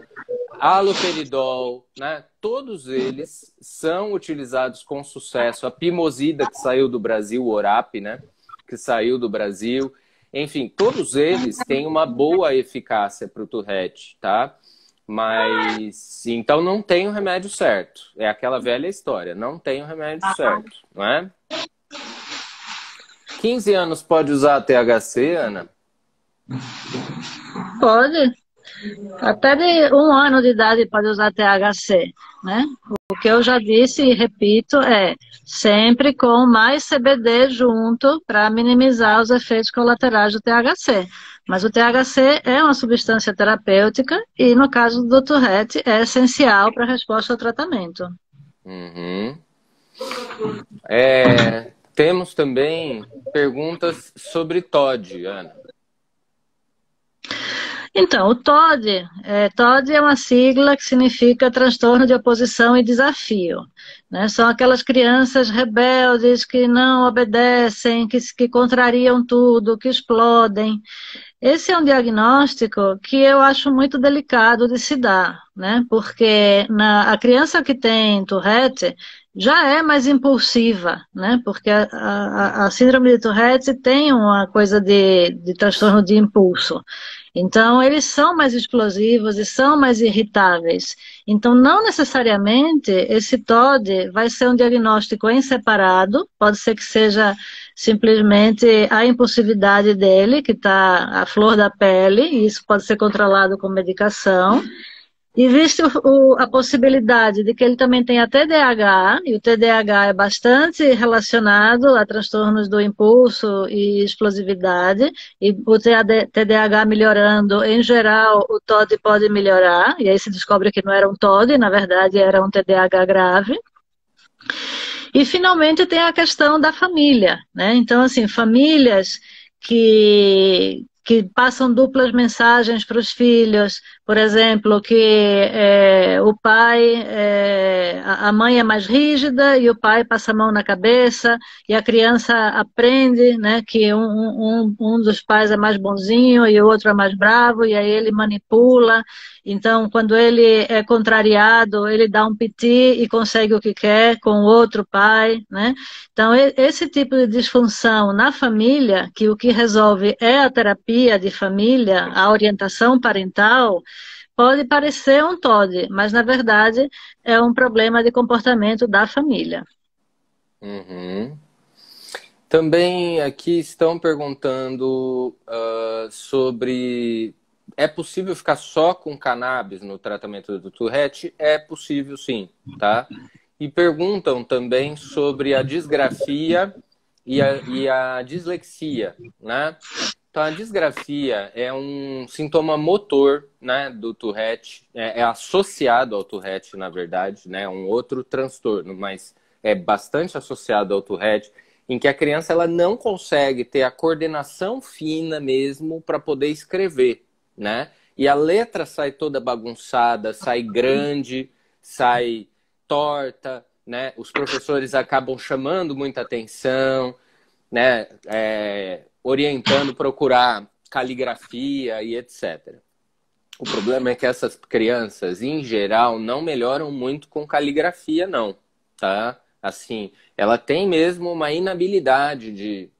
Speaker 1: haloperidol, né? Todos eles são utilizados com sucesso. A pimosida, que saiu do Brasil, o Orap, né? Que saiu do Brasil. Enfim, todos eles têm uma boa eficácia para o Tourette, tá? Mas, então não tem o remédio certo. É aquela velha história, não tem o remédio certo, não é? 15 anos pode usar THC, Ana?
Speaker 2: Pode. Até de 1 ano de idade pode usar THC, né? O que eu já disse e repito é sempre com mais CBD junto para minimizar os efeitos colaterais do THC. Mas o THC é uma substância terapêutica e no caso do Tourette é essencial para a resposta ao tratamento.
Speaker 1: Uhum. Temos também perguntas sobre TOD, Ana.
Speaker 2: Então, o TOD, TOD é uma sigla que significa transtorno de oposição e desafio, né? São aquelas crianças rebeldes que não obedecem, que contrariam tudo, que explodem. Esse é um diagnóstico que eu acho muito delicado de se dar, né? Porque a criança que tem Tourette já é mais impulsiva, né? Porque a síndrome de Tourette tem uma coisa de transtorno de impulso. Então, eles são mais explosivos e são mais irritáveis. Então, não necessariamente esse TOD vai ser um diagnóstico em separado, pode ser que seja simplesmente a impulsividade dele, que está à flor da pele, e isso pode ser controlado com medicação. Existe a possibilidade de que ele também tenha TDAH, e o TDAH é bastante relacionado a transtornos do impulso e explosividade, e o TDAH melhorando, em geral, o TOD pode melhorar, e aí se descobre que não era um TOD, na verdade era um TDAH grave. E, finalmente, tem a questão da família, né? Então, assim, famílias que passam duplas mensagens para os filhos, por exemplo, que o pai, a mãe é mais rígida e o pai passa a mão na cabeça e a criança aprende, né, que um dos pais é mais bonzinho e o outro é mais bravo e aí ele manipula. Então, quando ele é contrariado, ele dá um piti e consegue o que quer com o outro pai, né? Então, esse tipo de disfunção na família, que o que resolve é a terapia de família, a orientação parental, pode parecer um TOD, mas, na verdade, é um problema de comportamento da família.
Speaker 1: Uhum. Também aqui estão perguntando sobre... É possível ficar só com cannabis no tratamento do Tourette? É possível, sim, tá? E perguntam também sobre a disgrafia e a dislexia, né? Então, a disgrafia é um sintoma motor, né, do Tourette, é associado ao Tourette, na verdade, né? Um outro transtorno, mas é bastante associado ao Tourette, em que a criança ela não consegue ter a coordenação fina mesmo para poder escrever, né? E a letra sai toda bagunçada, sai grande, sai torta, né? Os professores acabam chamando muita atenção, né? Orientando procurar caligrafia e etc. O problema é que essas crianças, em geral, não melhoram muito com caligrafia, não, tá? Assim, ela tem mesmo uma inabilidade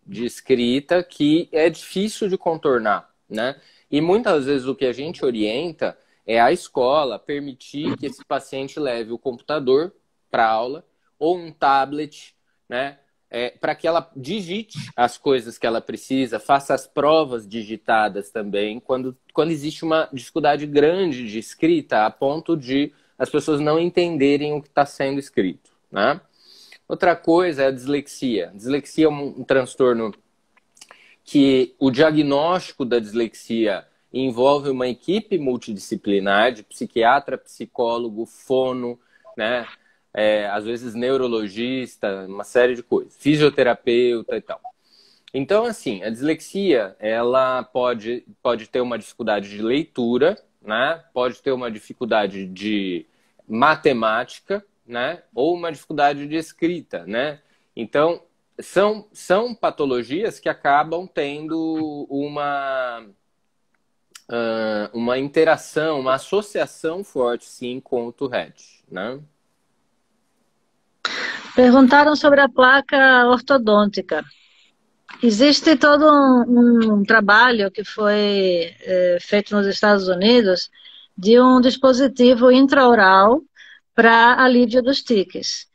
Speaker 1: de escrita que é difícil de contornar, né? E muitas vezes o que a gente orienta é a escola permitir que esse paciente leve o computador para aula ou um tablet, né? Para que ela digite as coisas que ela precisa, faça as provas digitadas também, quando existe uma dificuldade grande de escrita, a ponto de as pessoas não entenderem o que está sendo escrito, né? Outra coisa é a dislexia. Dislexia é um transtorno que o diagnóstico da dislexia envolve uma equipe multidisciplinar de psiquiatra, psicólogo, fono, né? Às vezes neurologista, uma série de coisas, fisioterapeuta e tal. Então, assim, a dislexia, ela pode ter uma dificuldade de leitura, né? Pode ter uma dificuldade de matemática, né? Ou uma dificuldade de escrita, né? Então, são patologias que acabam tendo uma interação, uma associação forte, sim, com o Tourette, né?
Speaker 2: Perguntaram sobre a placa ortodôntica. Existe todo um trabalho que foi feito nos Estados Unidos de um dispositivo intraoral para alívio dos tiques.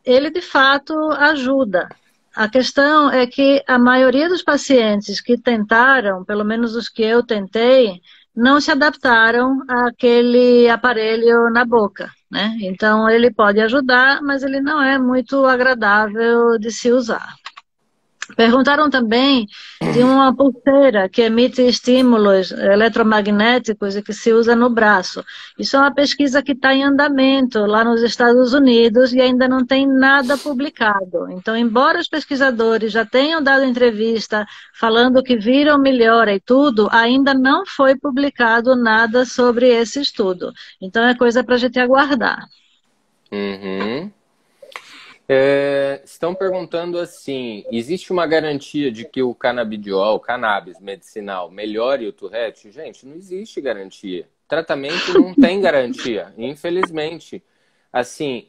Speaker 2: Ele, de fato, ajuda. A questão é que a maioria dos pacientes que tentaram, pelo menos os que eu tentei, não se adaptaram àquele aparelho na boca, né? Então, ele pode ajudar, mas ele não é muito agradável de se usar. Perguntaram também de uma pulseira que emite estímulos eletromagnéticos e que se usa no braço. Isso é uma pesquisa que está em andamento lá nos Estados Unidos e ainda não tem nada publicado. Então, embora os pesquisadores já tenham dado entrevista falando que viram melhora e tudo, ainda não foi publicado nada sobre esse estudo. Então, é coisa para a gente aguardar.
Speaker 1: Uhum. Estão perguntando assim, existe uma garantia de que o canabidiol, o cannabis medicinal, melhore o Tourette? Gente, não existe garantia. Tratamento não tem garantia, infelizmente. Assim,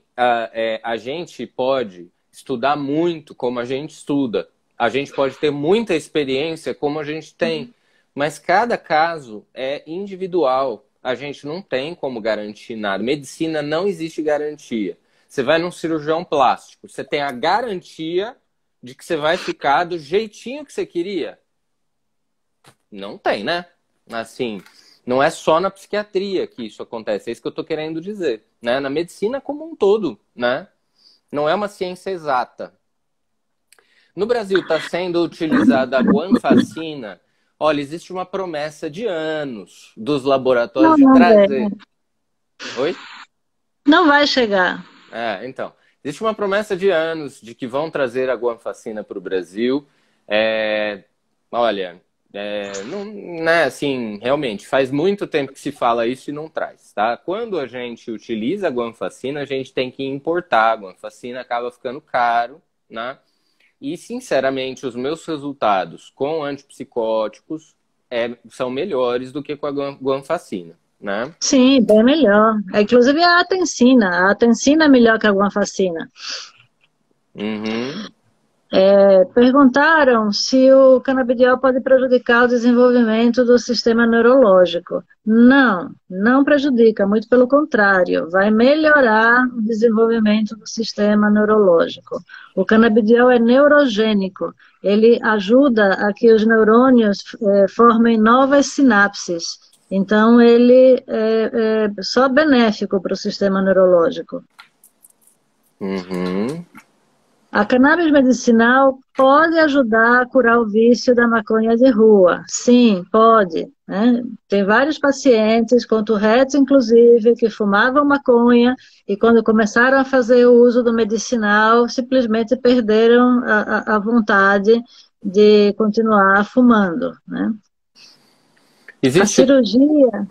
Speaker 1: a gente pode estudar muito como a gente estuda, a gente pode ter muita experiência como a gente tem, mas cada caso é individual. A gente não tem como garantir nada. Medicina não existe garantia. Você vai num cirurgião plástico, você tem a garantia de que você vai ficar do jeitinho que você queria? Não tem, né? Assim, não é só na psiquiatria que isso acontece, é isso que eu estou querendo dizer, né? Na medicina como um todo, né? Não é uma ciência exata. No Brasil está sendo utilizada a guanfacina. Olha, existe uma promessa de anos dos laboratórios de trazer... Oi?
Speaker 2: Não vai chegar.
Speaker 1: Então, existe uma promessa de anos de que vão trazer a guanfacina para o Brasil. Olha, não, né, assim, realmente, faz muito tempo que se fala isso e não traz, tá? Quando a gente utiliza a guanfacina, a gente tem que importar. A guanfacina acaba ficando caro, né? E, sinceramente, os meus resultados com antipsicóticos são melhores do que com a guanfacina. Né?
Speaker 2: Sim, bem melhor. Inclusive a atencina. A atencina é melhor que a guanfacina.
Speaker 1: Uhum.
Speaker 2: Perguntaram se o canabidiol pode prejudicar o desenvolvimento do sistema neurológico. Não, não prejudica, muito pelo contrário, vai melhorar o desenvolvimento do sistema neurológico. O canabidiol é neurogênico, ele ajuda a que os neurônios formem novas sinapses. Então, ele é só benéfico para o sistema neurológico.
Speaker 1: Uhum.
Speaker 2: A cannabis medicinal pode ajudar a curar o vício da maconha de rua. Sim, pode. Né? Tem vários pacientes, com Tourette inclusive, que fumavam maconha e quando começaram a fazer o uso do medicinal, simplesmente perderam a vontade de continuar fumando. Né? A cirurgia...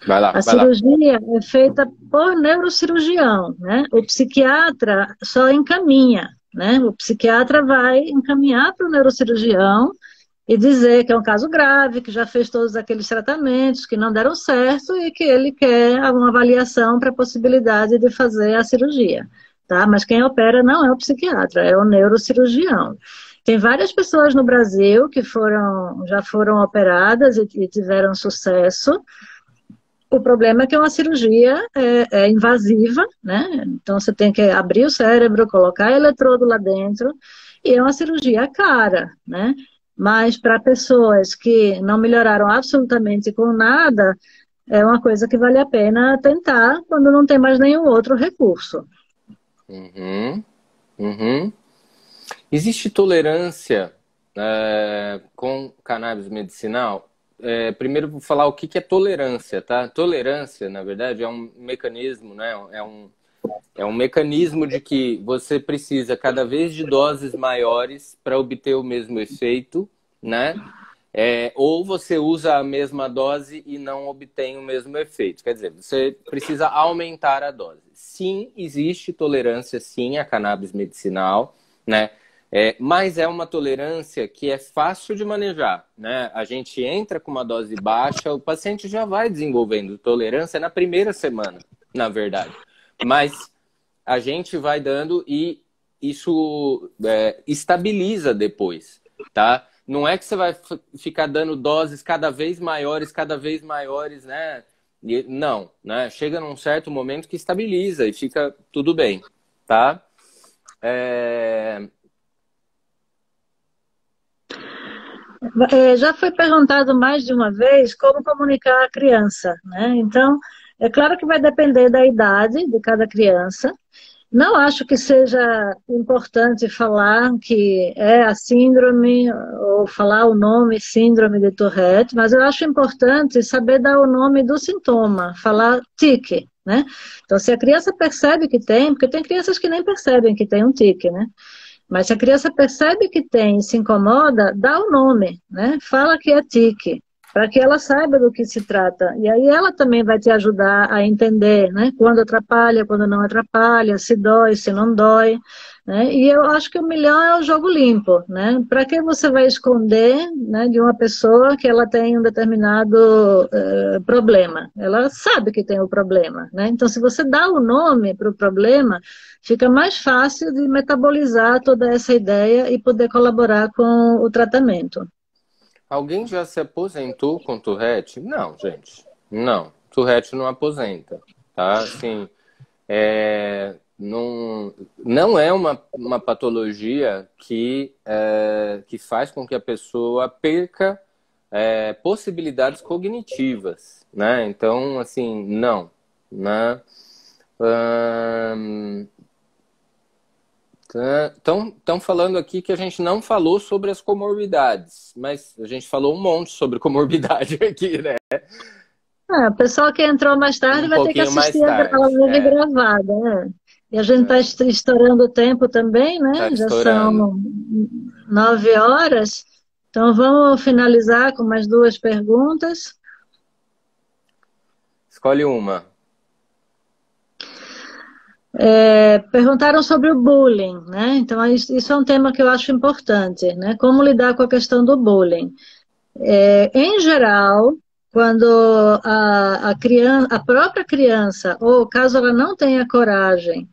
Speaker 1: Vai lá.
Speaker 2: cirurgia é feita por neurocirurgião, né? O psiquiatra só encaminha, né? O psiquiatra vai encaminhar para o neurocirurgião e dizer que é um caso grave, que já fez todos aqueles tratamentos, que não deram certo e que ele quer uma avaliação para a possibilidade de fazer a cirurgia, tá? Mas quem opera não é o psiquiatra, é o neurocirurgião. Tem várias pessoas no Brasil que já foram operadas e tiveram sucesso. O problema é que uma cirurgia é invasiva, né? Então você tem que abrir o cérebro, colocar eletrodo lá dentro, e é uma cirurgia cara, né? Mas para pessoas que não melhoraram absolutamente com nada, é uma coisa que vale a pena tentar quando não tem mais nenhum outro recurso.
Speaker 1: Uhum. Uhum. Existe tolerância com cannabis medicinal? Primeiro vou falar o que é tolerância, tá? Tolerância, na verdade, é um mecanismo, né? É um mecanismo de que você precisa cada vez de doses maiores para obter o mesmo efeito, né? Ou você usa a mesma dose e não obtém o mesmo efeito. Quer dizer, você precisa aumentar a dose. Sim, existe tolerância, sim, a cannabis medicinal, né? Mas é uma tolerância que é fácil de manejar, né? A gente entra com uma dose baixa, o paciente já vai desenvolvendo tolerância na primeira semana, na verdade. Mas a gente vai dando e isso estabiliza depois, tá? Não é que você vai ficar dando doses cada vez maiores, né? Não, né? Chega num certo momento que estabiliza e fica tudo bem, tá?
Speaker 2: Já foi perguntado mais de uma vez como comunicar à criança, né? Então, é claro que vai depender da idade de cada criança Não acho que seja importante falar que é a síndrome, ou falar o nome síndrome de Tourette, mas eu acho importante saber dar o nome do sintoma, falar tique, né? Então, se a criança percebe que tem, porque tem crianças que nem percebem que tem um tique, né? Mas se a criança percebe que tem e se incomoda, dá o nome, né? Fala que é tique, para que ela saiba do que se trata. E aí ela também vai te ajudar a entender, né? Quando atrapalha, quando não atrapalha, se dói, se não dói, né? E eu acho que o melhor é o jogo limpo, né? Para que você vai esconder, né, de uma pessoa que ela tem um determinado problema? Ela sabe que tem o problema, né? Então, se você dá o nome para o problema, fica mais fácil de metabolizar toda essa ideia e poder colaborar com o tratamento.
Speaker 1: Alguém já se aposentou com Tourette? Não, gente. Não. Tourette não aposenta, tá? Assim, não é uma patologia que faz com que a pessoa perca possibilidades cognitivas, né? Então, assim, não, né? Estão falando aqui que a gente não falou sobre as comorbidades, mas a gente falou um monte sobre comorbidade aqui, né?
Speaker 2: O pessoal que entrou mais tarde
Speaker 1: Um
Speaker 2: vai ter que
Speaker 1: pouquinho mais
Speaker 2: assistir a
Speaker 1: tarde.
Speaker 2: live gravada, né? E a gente está estourando o tempo também,
Speaker 1: Tá
Speaker 2: né? Já
Speaker 1: estourando.
Speaker 2: são 9 horas. Então vamos finalizar com mais duas perguntas.
Speaker 1: Escolhe uma.
Speaker 2: Perguntaram sobre o bullying, né? Então isso é um tema que eu acho importante, né? Como lidar com a questão do bullying. Em geral, quando a própria criança, ou caso ela não tenha coragem,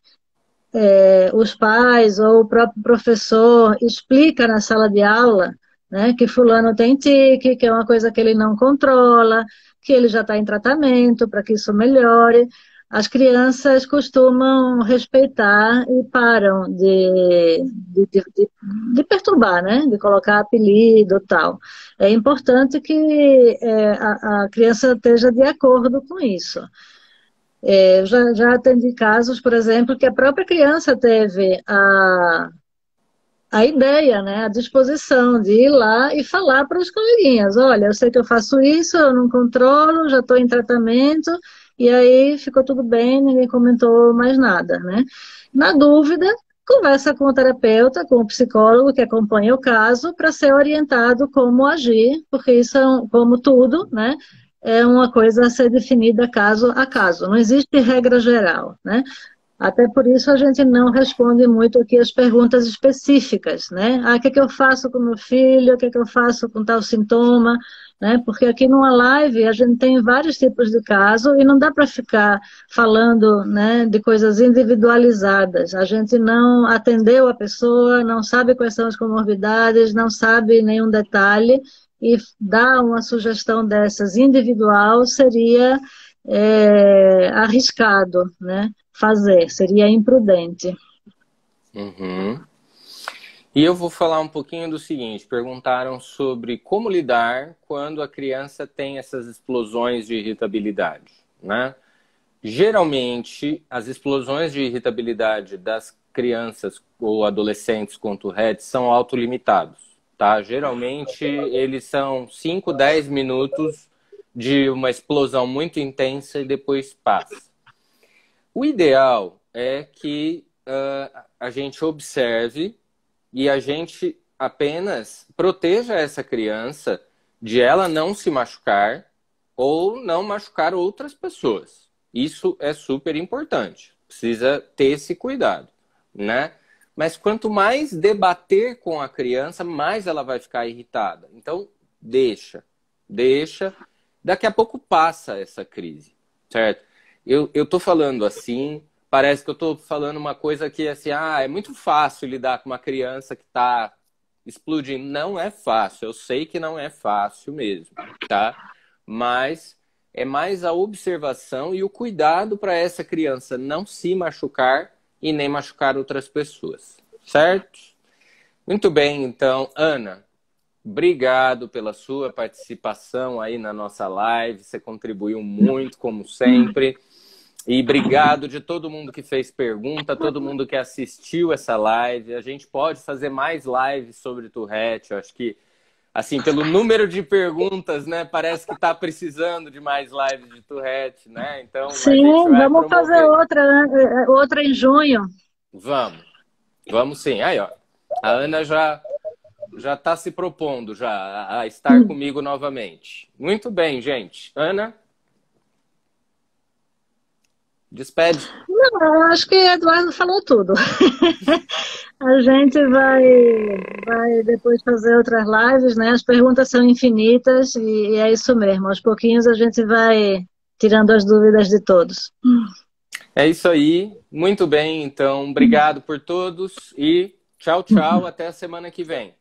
Speaker 2: os pais ou o próprio professor explica na sala de aula, né, que fulano tem tique, que é uma coisa que ele não controla, que ele já está em tratamento para que isso melhore, as crianças costumam respeitar e param de perturbar, né, de colocar apelido e tal. É importante que a criança esteja de acordo com isso. Já atendi casos, por exemplo, que a própria criança teve a ideia, né, a disposição de ir lá e falar para os coleguinhas, olha, eu sei que eu faço isso, eu não controlo, já estou em tratamento, e aí ficou tudo bem, ninguém comentou mais nada, né? Na dúvida, conversa com o terapeuta, com o psicólogo que acompanha o caso, para ser orientado como agir, porque isso é, como tudo, né? É uma coisa a ser definida caso a caso, não existe regra geral, né? Até por isso a gente não responde muito aqui as perguntas específicas, né? O que é que eu faço com meu filho? O que é que eu faço com tal sintoma? Né? Porque aqui numa live a gente tem vários tipos de caso e não dá para ficar falando, né, de coisas individualizadas. A gente não atendeu a pessoa, não sabe quais são as comorbidades, não sabe nenhum detalhe e dar uma sugestão dessas individual seria arriscado, né? Fazer, seria imprudente.
Speaker 1: Uhum. E eu vou falar um pouquinho do seguinte, perguntaram sobre como lidar quando a criança tem essas explosões de irritabilidade, né? Geralmente, as explosões de irritabilidade das crianças ou adolescentes com Tourette são autolimitados, tá? Geralmente, eles são 5, 10 minutos de uma explosão muito intensa e depois passa. O ideal é que a gente observe e a gente apenas proteja essa criança de ela não se machucar ou não machucar outras pessoas. Isso é super importante. Precisa ter esse cuidado, né? Mas quanto mais debater com a criança, mais ela vai ficar irritada. Então, deixa. Daqui a pouco passa essa crise, certo? Eu tô falando assim, parece que eu tô falando uma coisa que, assim, é muito fácil lidar com uma criança que tá explodindo. Não é fácil, eu sei que não é fácil mesmo, tá? Mas é mais a observação e o cuidado para essa criança não se machucar e nem machucar outras pessoas, certo? Muito bem, então, Ana, obrigado pela sua participação aí na nossa live, você contribuiu muito, como sempre. E obrigado de todo mundo que fez pergunta, todo mundo que assistiu essa live. A gente pode fazer mais lives sobre Tourette. Eu acho que, assim, pelo número de perguntas, né, parece que está precisando de mais lives de Tourette, né? Então, a gente
Speaker 2: Sim,
Speaker 1: vai
Speaker 2: vamos fazer
Speaker 1: promover.
Speaker 2: outra em junho.
Speaker 1: Vamos sim. Aí, ó, a Ana já está se propondo já a estar comigo novamente. Muito bem, gente. Ana, despede.
Speaker 2: Não, eu acho que Eduardo falou tudo. A gente vai depois fazer outras lives, né? As perguntas são infinitas e é isso mesmo. Aos pouquinhos a gente vai tirando as dúvidas de todos.
Speaker 1: É isso aí. Muito bem, então. Obrigado por todos e tchau, tchau. Até a semana que vem.